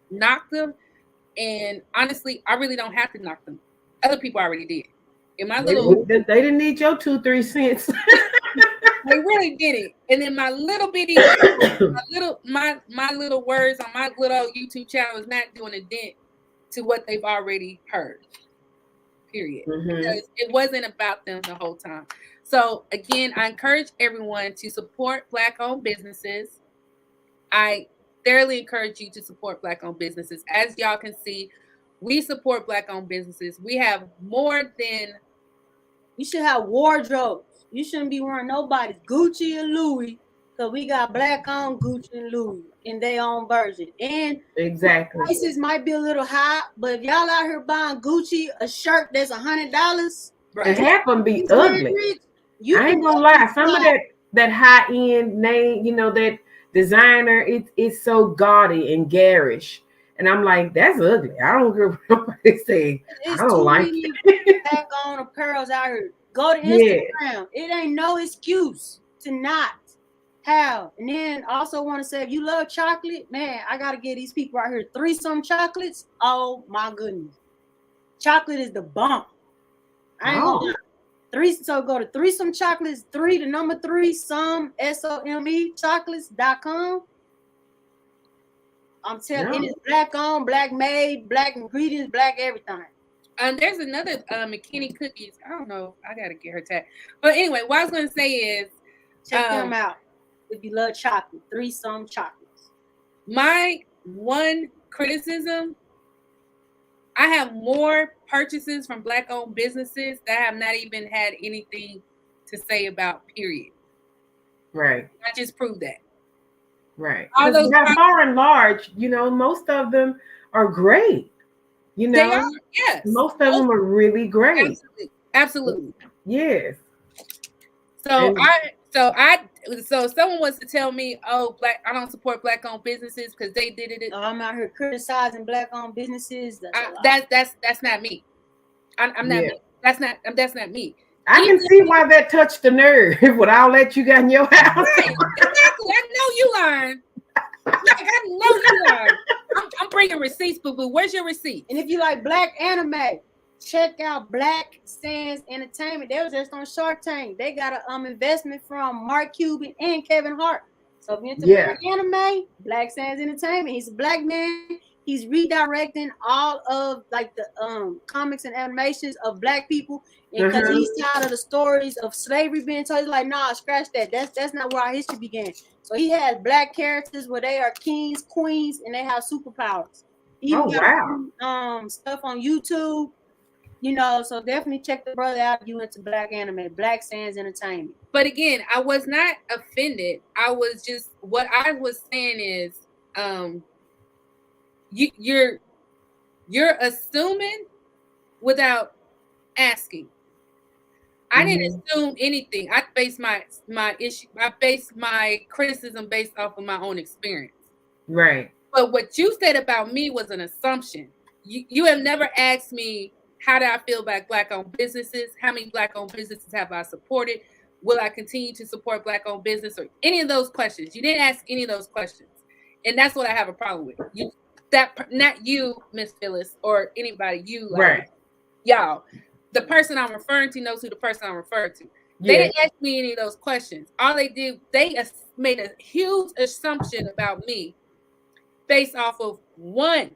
knock them. And honestly, I really don't have to knock them. Other people already did. In my little They didn't need your 2-3 cents. they really did it. And then my little bitty my little words on my little YouTube channel is not doing a dent to what they've already heard. Period. Because it wasn't about them the whole time. So again, I encourage everyone to support Black-owned businesses. I thoroughly encourage you to support Black-owned businesses. As y'all can see, we support Black-owned businesses. We have more than... You should have wardrobes. You shouldn't be wearing nobody's Gucci and Louis, because we got Black-owned Gucci and Louis in their own version. And exactly, prices might be a little high, but if y'all out here buying Gucci, a shirt that's $100, and half them be ugly. I ain't gonna lie, some of that high end name, that designer, it's so gaudy and garish, and I'm like, that's ugly. I don't care what nobody say. I don't like it. Black-owned apparels out here. Go to Instagram. Yeah. It ain't no excuse to not have. And then also want to say, if you love chocolate, man, I gotta give these people out here 3-some chocolates. Oh my goodness, chocolate is the bomb. I ain't gonna lie. So go to 3-some chocolates, 3 the number 3 some SOME chocolates.com. I'm telling you, it's Black owned, Black made, Black ingredients, Black everything. There's another McKinney Cookies. I don't know. I gotta get her tag. But anyway, what I was gonna say is, check them out if you love chocolate. 3-some chocolates. My one criticism: I have more purchases from Black-owned businesses that have not even had anything to say about. Period. Right. I just proved that. Right. Because far and large, most of them are great. They are, yes. Most of them are really great. Absolutely. Yes. So someone wants to tell me, I don't support Black-owned businesses because they did it. I'm out here criticizing Black-owned businesses. That's not me. I'm not. Me. That's not me. I can see why that touched the nerve with all that you got in your house. Right. Exactly. I know you lying. I know you lying. I'm bringing receipts, boo-boo. Where's your receipt? And if you like Black anime, check out Black Sands Entertainment. They was just on Shark Tank. They got an investment from Mark Cuban and Kevin Hart. So if you're into Black anime, Black Sands Entertainment. He's a Black man. He's redirecting all of the comics and animations of Black people, and because he's tired of the stories of slavery being told, he's like, nah, scratch that. That's not where our history began. So he has Black characters where they are kings, queens, and they have superpowers. Even stuff on YouTube, so definitely check the brother out if you into Black anime, Black Sands Entertainment. But again, I was not offended. What I was saying is, you're assuming without asking. I didn't assume anything. I based my criticism based off of my own experience. Right. But what you said about me was an assumption. You have never asked me, how do I feel about Black-owned businesses? How many Black-owned businesses have I supported? Will I continue to support Black-owned business? Or any of those questions. You didn't ask any of those questions. And that's what I have a problem with. Not you, Miss Phyllis, or anybody, y'all. The person I'm referring to knows who the person I'm referring to. They didn't ask me any of those questions. All they did, they made a huge assumption about me based off of one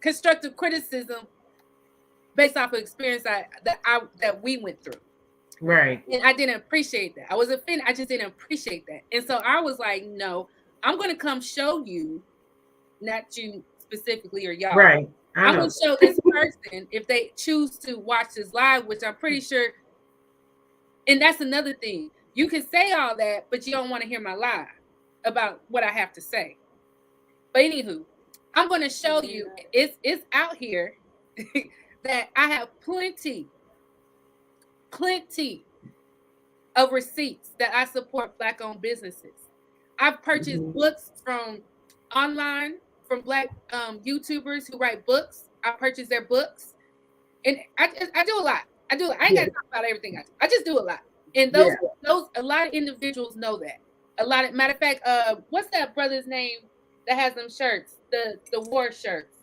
constructive criticism based off of experience that we went through. Right. And I didn't appreciate that. I was offended. I just didn't appreciate that. And so I was like, no, I'm going to come show you, not you specifically or y'all. Right. I'm gonna show this person if they choose to watch this live, which I'm pretty sure. And that's another thing. You can say all that, but you don't want to hear my lie about what I have to say. But anywho, I'm gonna show you. It's out here that I have plenty of receipts that I support Black-owned businesses. I've purchased books from online from Black YouTubers who write books. I purchase their books, and I do a lot. I ain't got to talk about everything I do. I just do a lot, and those a lot of individuals know that. Matter of fact, what's that brother's name that has them shirts? The war shirts.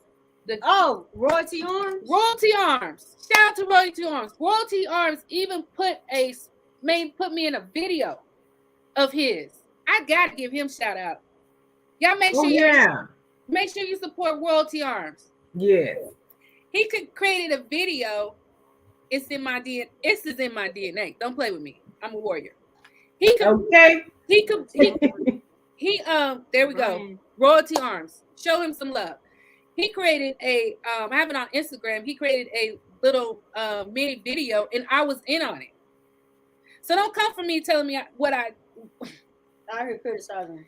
Royalty Arms. Royalty Arms. Shout out to Royalty Arms. Royalty Arms even put me in a video of his. I gotta give him shout out. Y'all make sure you support Royalty Arms. Yes. He created a video. It's in my DNA. This is in my DNA. Don't play with me. I'm a warrior. There we go. Royalty Arms. Show him some love. He created I have it on Instagram. He created a little mini video, and I was in on it. So don't come for me telling me what I heard criticizing.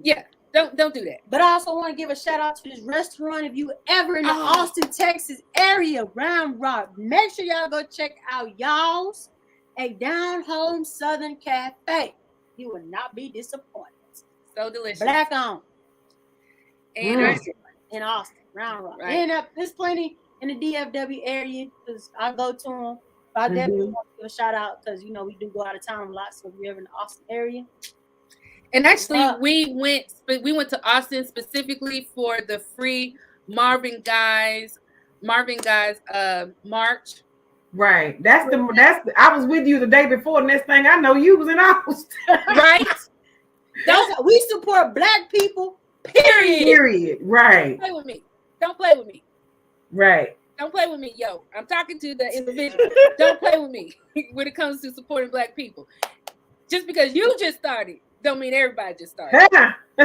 Yeah, don't do that. But I also want to give a shout out to this restaurant. If you ever in the Austin, Texas area, Round Rock, make sure y'all go check out y'all's a down home Southern cafe. You will not be disappointed. So delicious. Black owned. And in Austin, Round Rock. Right. And there's plenty in the DFW area because I go to them. I definitely want to give a shout out because we do go out of town a lot. So if you're ever in the Austin area. And actually, we went to Austin specifically for the free Marvin Guys march. Right. I was with you the day before. Next thing I know, you was in Austin. Right. We support Black people. Period. Right. Don't play with me. Right. Don't play with me, yo. I'm talking to the individual. Don't play with me when it comes to supporting Black people. Just because you just started, don't mean everybody just started. We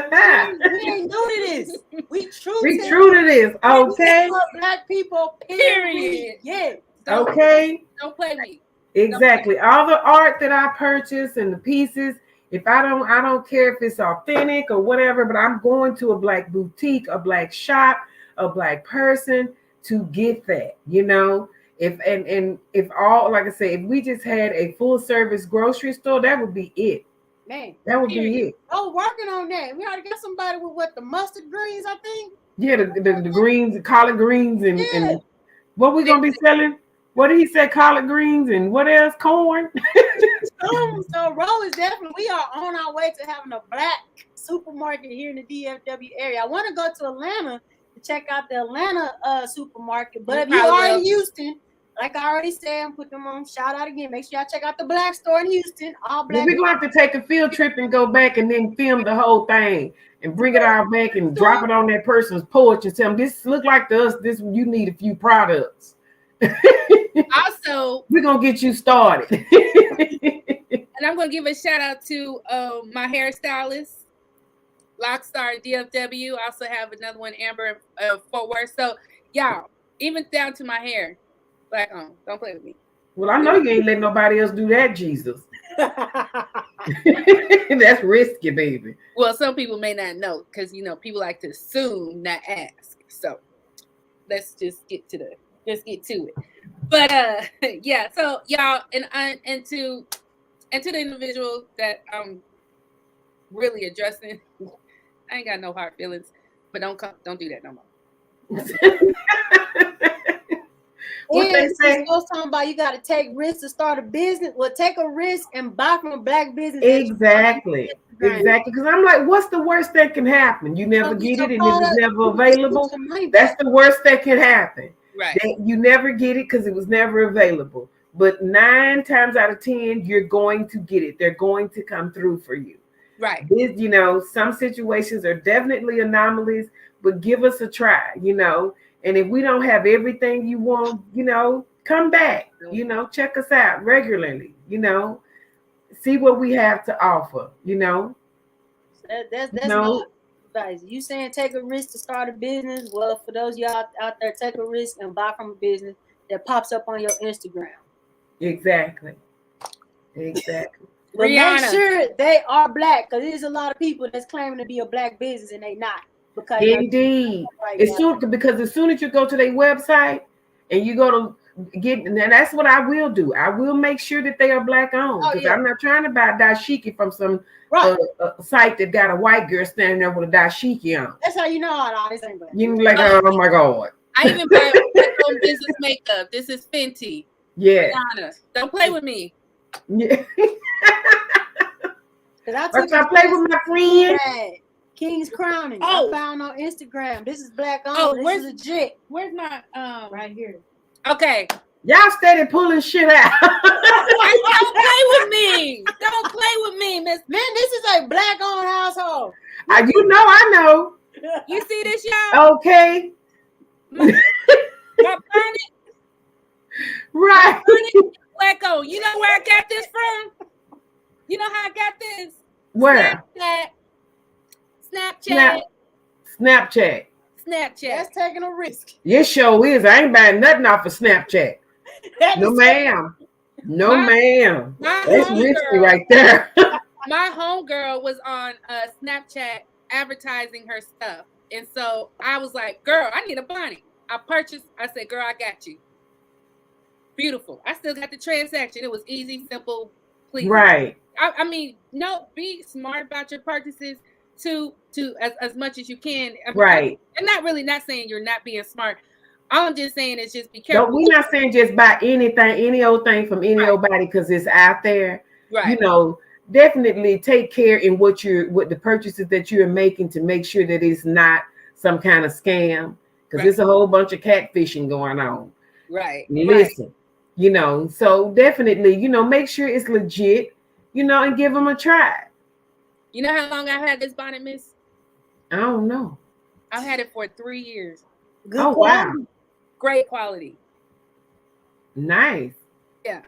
ain't new to this. We true to this. Okay. Black people. Period. Yeah. Don't play with me. Exactly. All the art that I purchase and the pieces. If I don't care if it's authentic or whatever, but I'm going to a Black boutique, a Black shop, a Black person to get that, if all, like I say, if we just had a full service grocery store, that would be it. Man, that would be it. Oh, working on that. We already got somebody with the mustard greens, I think. Yeah, the greens, the collard greens, and what we gonna be selling? What did he say? Collard greens and what else? Corn. So Ro is definitely. We are on our way to having a Black supermarket here in the DFW area. I want to go to Atlanta to check out the Atlanta supermarket. But if you are in Houston, like I already said, I'm putting them on. Shout out again. Make sure y'all check out the Black store in Houston. All Black. We're gonna have to take a field trip and go back and then film the whole thing and bring it all back and drop it on that person's porch and tell them this look like to us. This you need a few products. Also, we're gonna get you started. And I'm gonna give a shout out to my hairstylist, Lockstar DFW. I also have another one, Amber Fort Worth. So y'all, even down to my hair, Black owned. Don't play with me. Well, I know you ain't letting nobody else do that, Jesus. That's risky, baby. Well, some people may not know because people like to assume, not ask. So let's just get to it. But yeah. So y'all, and to the individual that I'm really addressing, I ain't got no hard feelings, but don't do that no more. What they say? Talking about you got to take risks to start a business. Well, take a risk and buy from a Black business. Exactly. Because I'm like, what's the worst that can happen? You never get it, and it was never available. That's the worst that can happen. Right. You never get it because it was never available. But 9 times out of 10, you're going to get it. They're going to come through for you. Right. Some situations are definitely anomalies, but give us a try, And if we don't have everything you want, come back, check us out regularly, see what we have to offer, That's advice. You saying take a risk to start a business? Well, for those y'all out there, take a risk and buy from a business that pops up on your Instagram. Exactly. Exactly. But make Rihanna. sure they are black, because there's a lot of people that's claiming to be a black business and they not. Because Indeed. Because as soon as you go to their website and you go to get, and that's what I will do. I will make sure that they are black owned, because I'm not trying to buy dashiki from some site that got a white girl standing there with a dashiki on. That's how you know all this ain't black. You like, oh my God. I even buy black-owned business makeup. This is Fenty. Yeah. Rihanna. Don't play with me. Yeah. I play with my friend. King's Crowning. Oh. I found on Instagram. This is black owned. Oh, this where's is legit. Where's my Right here. Okay. Y'all steady pulling shit out. Don't play with me. Don't play with me, Miss. Man, this is a black owned household. I know. You see this, y'all? Okay. My bonnet. Right. Black owned. You know where I got this from? You know how I got this? Where? Snapchat. That's taking a risk. Yes, sure is. I ain't buying nothing off of Snapchat. No, ma'am. No, ma'am. That's risky right there. My homegirl was on Snapchat advertising her stuff. And so I was like, girl, I need a bonnet. I said, girl, I got you. Beautiful. I still got the transaction. It was easy, simple, please. Right. I mean, no, be smart about your purchases to as much as you can. I mean, right. I'm not saying you're not being smart. All I'm just saying is just be careful. No, we're not saying just buy anything, any old thing from any old body because it's out there. Right. You know, definitely take care in what the purchases that you're making to make sure that it's not some kind of scam, because there's a whole bunch of catfishing going on. Right. Listen, you know, so definitely, you know, make sure it's legit, you know, and give them a try. You know how long I've had this bonnet, Miss? I don't know. I've had it for 3 years. Good quality. Wow. Great quality. Nice. Yeah.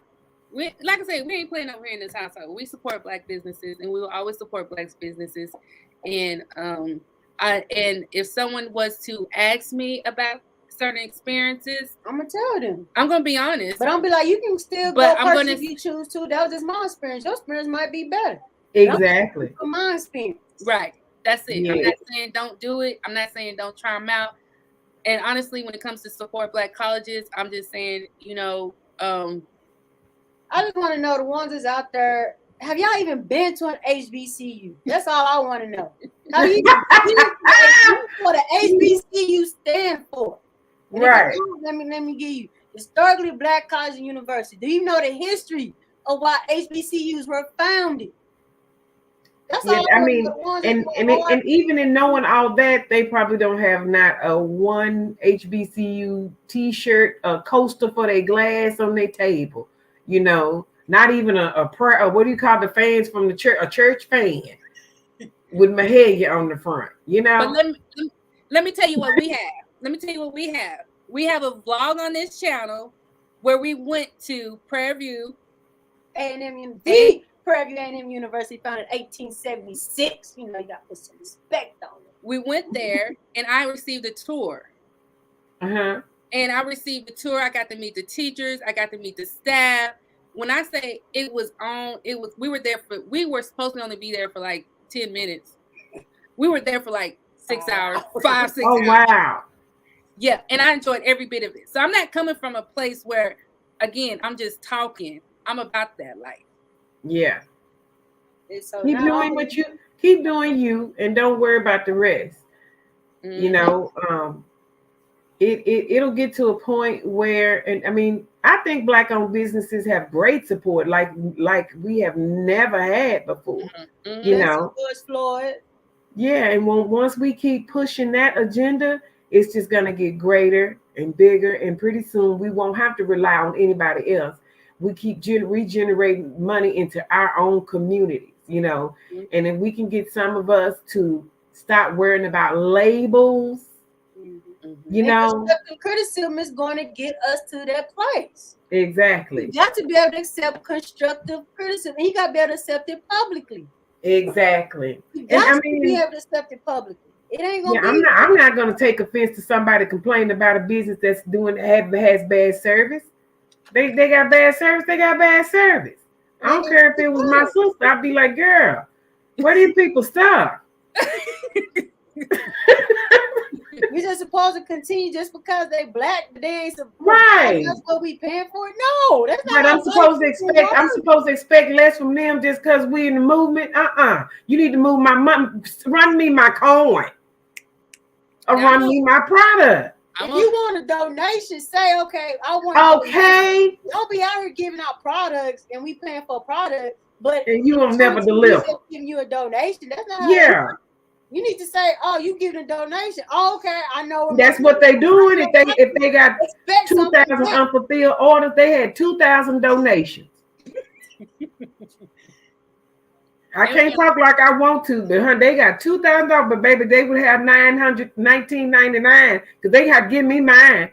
Like I said, we ain't playing over here in this household. We support black businesses, and we will always support black businesses. And and if someone was to ask me about certain experiences, I'm gonna tell them. I'm gonna be honest. But I'm be like, you can still go purchase if you choose to. That was just my experience. Your experience might be better. Exactly. From my experience. Right. That's it. Yeah. I'm not saying don't do it. I'm not saying don't try them out. And honestly, when it comes to support black colleges, I'm just saying, you know, I just want to know the ones that's out there. Have y'all even been to an HBCU? That's all I want to know. Have you what the HBCU stand for? And right. Let me give you historically black college and university. Do you know the history of why HBCUs were founded? That's all. I mean, and even in knowing all that, they probably don't have not a one HBCU T-shirt, a coaster for their glass on their table. You know, not even a prayer. What do you call the fans from the church? A church fan with Mahalia on the front. You know. But let me tell you what we have. We have a vlog on this channel where we went to Prairie View, A&M Prairie View A&M University, founded in 1876. You know, you got to put some respect on it. We went there, and I received a tour. Uh-huh. And I received the tour. I got to meet the teachers. I got to meet the staff. When I say we were supposed to only be there for like 10 minutes. We were there for like 6 hours, 5-6 hours. Oh, wow. Yeah, and I enjoyed every bit of it. So I'm not coming from a place where, again, I'm just talking. I'm about that life. Yeah. So keep doing you, and don't worry about the rest. Mm-hmm. You know, it'll get to a point where, and I mean, I think black-owned businesses have great support, like we have never had before. Mm-hmm. You know, Floyd. Yeah, and once we keep pushing that agenda, it's just gonna get greater and bigger, and pretty soon we won't have to rely on anybody else. We keep regenerating money into our own communities, you know, and if we can get some of us to stop worrying about labels, you know, constructive criticism is going to get us to that place. Exactly. You got to be able to accept constructive criticism, and you got to be able to accept it publicly. Exactly. You got to be able to accept it publicly. It ain't gonna Yeah, be. I'm not gonna take offense to somebody complaining about a business that's doing has bad service. They got bad service, they got bad service. I don't care if it was my sister, I'd be like, girl, where do you people stop? You're just supposed to continue just because they black, but they ain't supposed Right. that's what we paying for. No, that's not. But I'm supposed to expect less from them just because we in the movement. You need to move my money, run me my coin, or run me my product. If you want a donation, say okay. I want. Okay. Don't be out here giving out products and we paying for a product, but and you will never deliver. Giving you a donation. That's not. Yeah. You need to say, "Oh, you giving a donation." Oh, okay, I know. That's what they doing. If they got 2,000 unfulfilled orders, they had 2,000 donations. I can't talk like I want to, but they got $2,000, but baby, they would have $19.99 because they had to give me mine.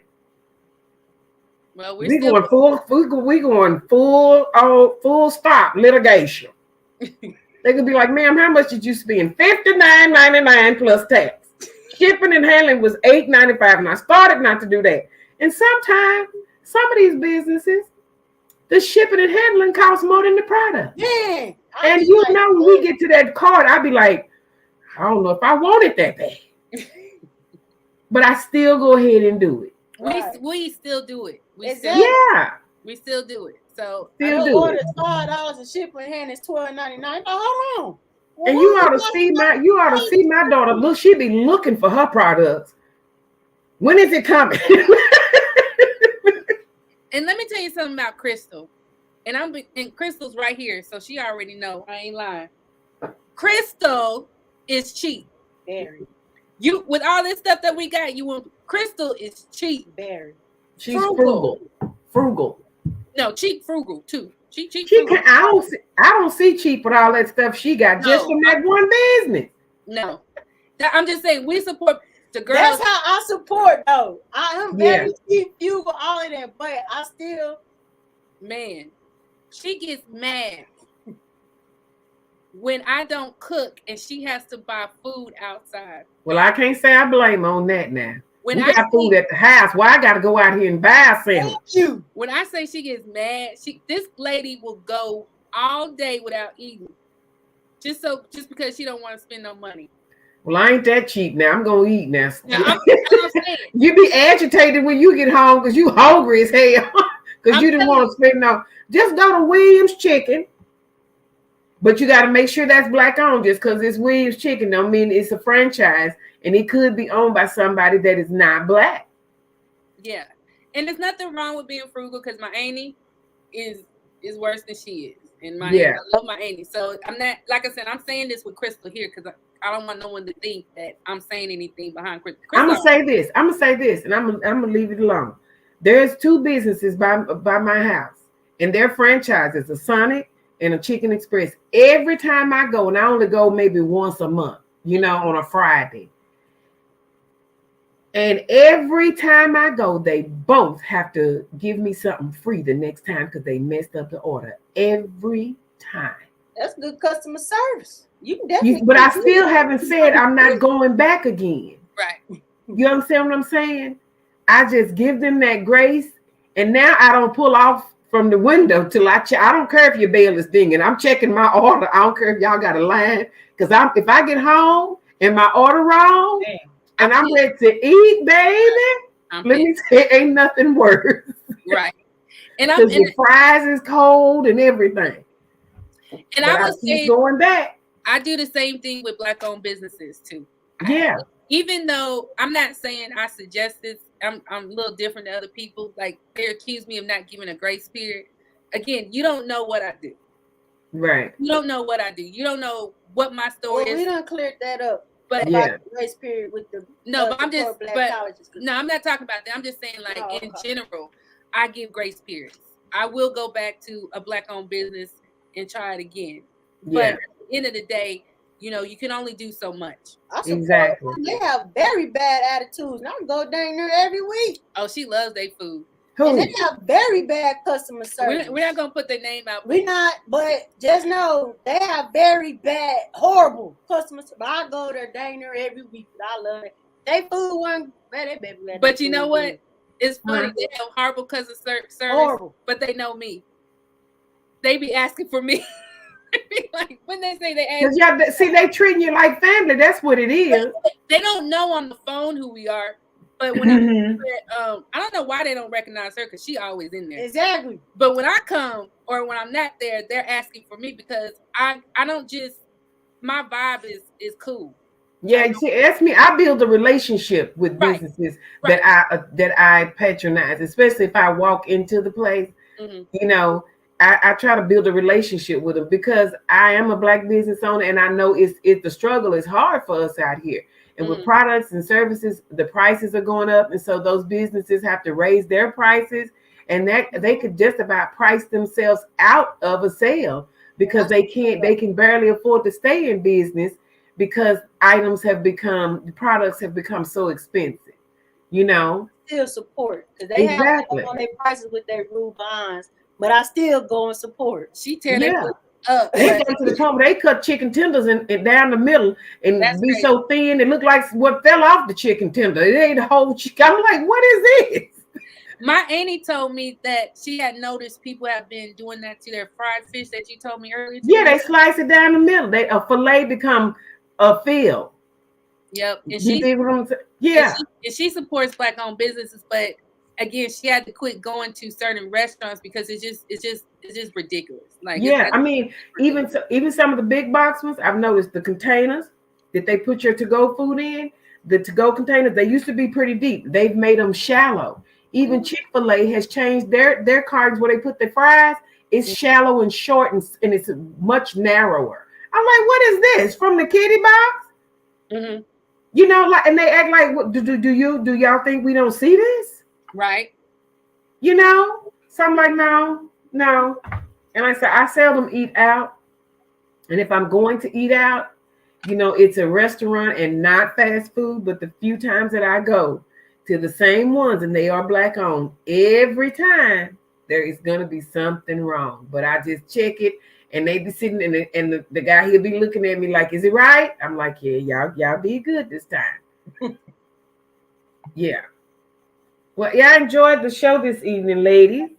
Well, we going full stop litigation. They could be like, ma'am, how much did you spend? $59.99 plus tax. Shipping and handling was $8.95, and I started not to do that. And sometimes some of these businesses, the shipping and handling costs more than the product. Yeah. And you know, when we get to that card, I'd be like, I don't know if I want it that bad. But I still go ahead and do it. We still do it. We still do it. So still do it. $5 and shipping and handling is $12.99. Hold on. Well, and you ought to see my daughter. Look, she be looking for her products. When is it coming? And let me tell you something about Crystal. And Crystal's right here, so she already know. I ain't lying. Crystal is cheap. Very. You with all this stuff that we got, Crystal is cheap. Very. She's frugal. No, cheap, frugal too. Cheap. I don't see cheap with all that stuff she got just from that one business. No, I'm just saying we support the girls. That's how I support though. I am very cheap, frugal, all of that, but I still, man, she gets mad when I don't cook and she has to buy food outside. Well, I can't say I blame on that now. When we got food at the house. Why I got to go out here and buy something? When I say she gets mad, this lady will go all day without eating, just because she don't want to spend no money. Well, I ain't that cheap now. I'm gonna eat now. I'm You be agitated when you get home because you hungry as hell because you didn't want to spend no. Just go to Williams Chicken. But you got to make sure that's black owned. Just because it's Williams Chicken don't mean it's a franchise. And it could be owned by somebody that is not black. Yeah. And there's nothing wrong with being frugal because my auntie is worse than she is. And I love my auntie. So I'm not, like I said, I'm saying this with Crystal here because I don't want no one to think that I'm saying anything behind Crystal. I'm going to say this, and I'm going to leave it alone. There's 2 businesses by my house, and their franchises, a Sonic and a Chicken Express. Every time I go, and I only go maybe once a month, on a Friday. And every time I go, they both have to give me something free the next time because they messed up the order. Every time. That's good customer service. You can definitely. But I still haven't said I'm not going back again. Right. You understand what I'm saying? I just give them that grace. And now I don't pull off from the window till I check. I don't care if your bell is dinging. I'm checking my order. I don't care if y'all got a line. Because if I get home and my order wrong, and I'm ready to eat, baby. Let me say, ain't nothing worse. Right. And the fries is cold and everything. And I was keep going back. I do the same thing with black-owned businesses too. Yeah. Even though I'm not saying I suggest this, I'm a little different than other people. Like they accuse me of not giving a grace period. Again, you don't know what I do. Right. You don't know what I do. You don't know what my story is. We done cleared that up. But grace period with the but I'm not talking about that. I'm just saying in general, I give grace periods. I will go back to a black-owned business and try it again. Yeah. But at the end of the day, you can only do so much. Exactly. They have very bad attitudes. And I go dang near every week. Oh, she loves their food. And Who? they have very bad customer service. We're not gonna put their name out. We not, but just know they have very bad, horrible customer service. I go there diner every week. I love it. They food one, man, they better let But their you know food what? good. It's funny. Huh? They have horrible customer service, Horrible. but they know me. They be asking for me. Like when they say they ask, Because y'all see, they treating you like family. That's what it is. they don't know on the phone who we are. But when I don't know why they don't recognize her because she always in there. Exactly. But when I come or when I'm not there, they're asking for me because I don't just, my vibe is cool. Yeah, you see, that's me. I build a relationship with Right. businesses Right. that I patronize, especially if I walk into the place. Mhm. You know, I try to build a relationship with them because I am a Black business owner, and I know it's the struggle is hard for us out here. And with products and services, the prices are going up, and so those businesses have to raise their prices, and that they could just about price themselves out of a sale because they can barely afford to stay in business because the products have become so expensive, you know. Still support because they Exactly. have on their prices with their rude bonds, but I still go and support. She tear Yeah. their food up. They go to the point where they cut chicken tenders and down the middle and That's be crazy. so thin it look like what fell off the chicken tender. It ain't the whole chicken. I'm like, what is this? My auntie told me that she had noticed people have been doing that to their fried fish that you told me earlier. Yeah, they slice it down the middle. A fillet become a fill. Yep. And You dig what I'm saying? Yeah. and she supports Black-owned businesses, but again, she had to quit going to certain restaurants because it's just ridiculous. Like Yeah, I mean, even some of the big box ones, I've noticed the containers that they put your to-go food in, the to-go containers, they used to be pretty deep. They've made them shallow. Even Chick-fil-A has changed their cards where they put the fries. It's shallow and short, and it's much narrower. I'm like, what is this from the kiddie box? Mm-hmm. You know, like, and they act like, what, do y'all think we don't see this? Right. You know, so I'm like, no. And I said, I seldom eat out. And if I'm going to eat out, you know, it's a restaurant and not fast food. But the few times that I go to the same ones and they are Black owned, every time there is going to be something wrong. But I just check it and they be sitting and the guy, he'll be looking at me like, is it right? I'm like, yeah, y'all did good this time. Yeah. Well, yeah, I enjoyed the show this evening, ladies.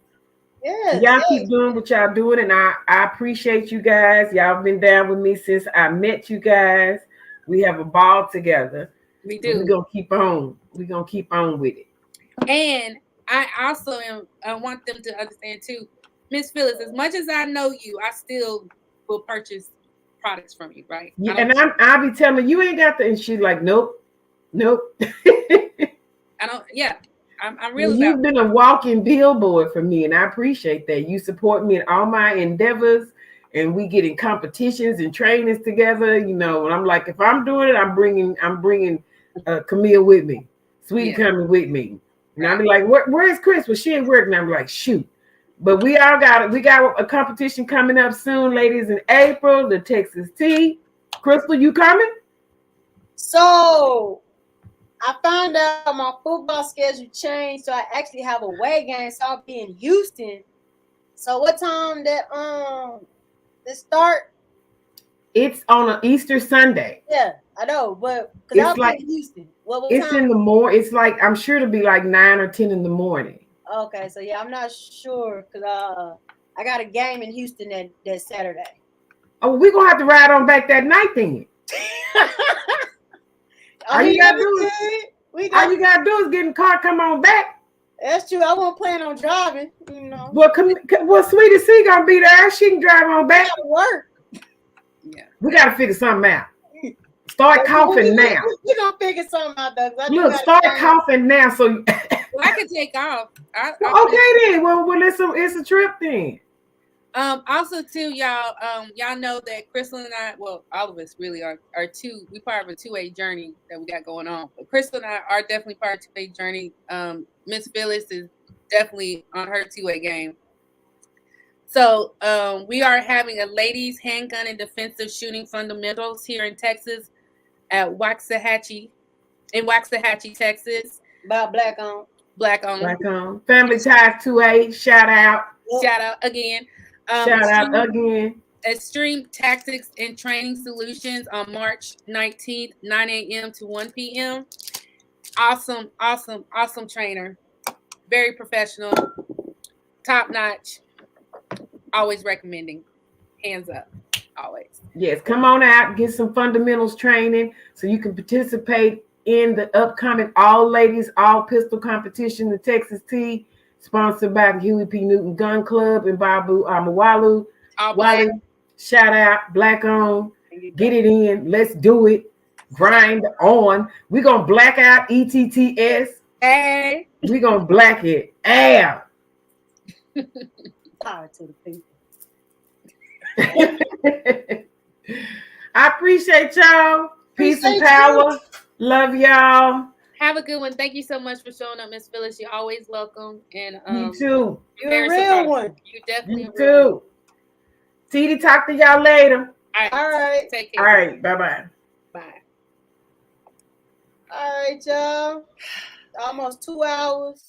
Yes, Y'all keep doing what y'all doing, and I appreciate you guys. Y'all been down with me since I met you guys. We have a ball together. We do. We're gonna keep on. We're gonna keep on with it. And I also I want them to understand too, Miss Phyllis, as much as I know you, I still will purchase products from you, right? Yeah, and I'll be telling her, you ain't got the, and she's like, nope. I don't. Yeah, I'm real. You've been a walking billboard for me, and I appreciate that. You support me in all my endeavors, and we get in competitions and trainings together. You know, and I'm like, if I'm doing it, I'm bringing Camille with me, Sweetie coming with me, and I'll be like, where's Chris? Well, she ain't working. I'm like, shoot. But we got a competition coming up soon, ladies, in April, the Texas Tea. Crystal, you coming? So I found out my football schedule changed, so I actually have a away game, so I'll be in Houston. So what time that start? It's on an Easter Sunday. Yeah, I know, but because I'll be in Houston. What it's time? In the morning. It's like, I'm sure it'll be like 9 or 10 in the morning. Okay, so yeah, I'm not sure because I got a game in Houston that Saturday. Oh, we're gonna have to ride on back that night then. All you gotta do is get in the car, come on back. That's true. I won't plan on driving, you know. Well, Sweetie C gonna be there. She can drive on back. Work. Yeah. We gotta figure something out. Start coughing now. We're gonna figure something out, though. Look, start coughing now. So I can take off. Okay then. Well, it's a trip then. Also too, y'all know that Crystal and I, well, all of us really are we part of a two-way journey that we got going on. But Crystal and I are definitely part of a two-way journey. Miss Phyllis is definitely on her two-way game. So we are having a ladies handgun and defensive shooting fundamentals here in Texas at Waxahachie, Texas. About Black owned. Black owned. Black on. Family Ties 2A, shout out. Shout out again. Shout out again. Extreme Tactics and Training Solutions on March 19th, 9 a.m. to 1 p.m. Awesome trainer. Very professional. Top notch. Always recommending. Hands up. Always. Yes, come on out, get some fundamentals training so you can participate in the upcoming All Ladies All Pistol Competition in Texas T, sponsored by the Huey P. Newton Gun Club in Babu Amawalu. Wally, shout out, Black on. Get it in. Let's do it. Grind on. We're going to black out ETTS. Hey. We're going to black it out. Power to the people. I appreciate y'all. Peace and power. Love y'all. Have a good one. Thank you so much for showing up, Miss Phyllis. You're always welcome. And you too. You're a real one. You definitely you too. TD, talk to y'all later. All right. Take care. All right. Bye-bye. Bye. All right, y'all. Almost 2 hours.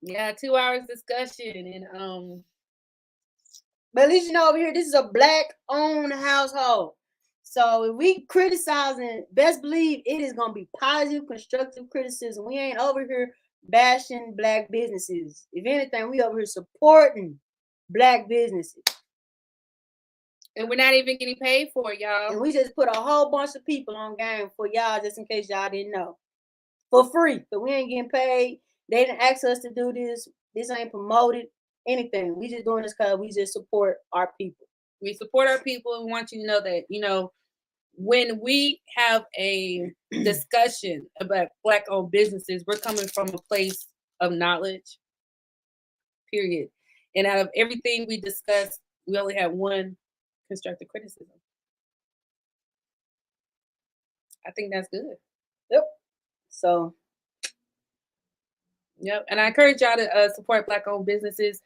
Yeah, 2 hours discussion. And but at least you know over here, this is a Black-owned household. So if we criticizing, best believe it is gonna be positive, constructive criticism. We ain't over here bashing Black businesses. If anything, we over here supporting Black businesses. And we're not even getting paid for it, y'all. And we just put a whole bunch of people on game for y'all, just in case y'all didn't know. For free. But we ain't getting paid. They didn't ask us to do this. This ain't promoted. Anything. We just doing this because we just support our people. We support our people and want you to know that, you know, when we have a discussion about Black-owned businesses, we're coming from a place of knowledge, period. And out of everything we discussed, we only have one constructive criticism. I think that's good. Yep. So. Yep. And I encourage y'all to support Black-owned businesses.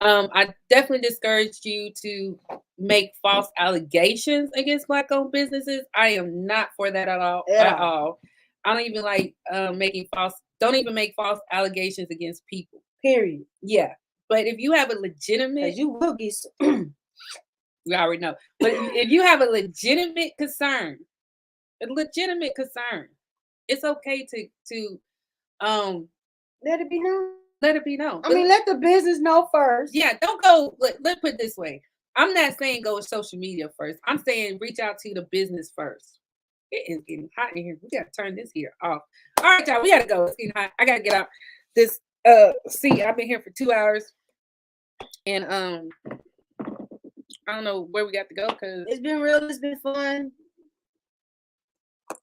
I definitely discourage you to make false allegations against Black-owned businesses. I am not for that at all. I don't even like don't even make false allegations against people. Period. Yeah. But if you have a legitimate, you will get we already know. But if you have a legitimate concern, it's okay to let it be known. Let it be known. I mean, let the business know first. Yeah, don't go. Let's put it this way. I'm not saying go with social media first. I'm saying reach out to the business first. It is getting hot in here. We gotta turn this here off. All right, y'all. We gotta go. It's getting hot. I gotta get out this seat. I've been here for 2 hours, and I don't know where we got to go because it's been real. It's been fun.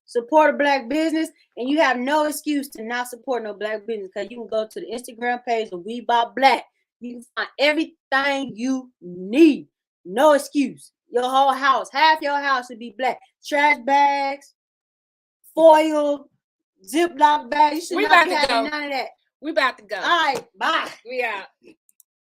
Support a Black business, and you have no excuse to not support no Black business because you can go to the Instagram page of We Buy Black. You can find everything you need. No excuse. Your whole house, half your house should be Black. Trash bags, foil, Ziploc bags. You should not be having none of that. We about to go. All right, bye. We out.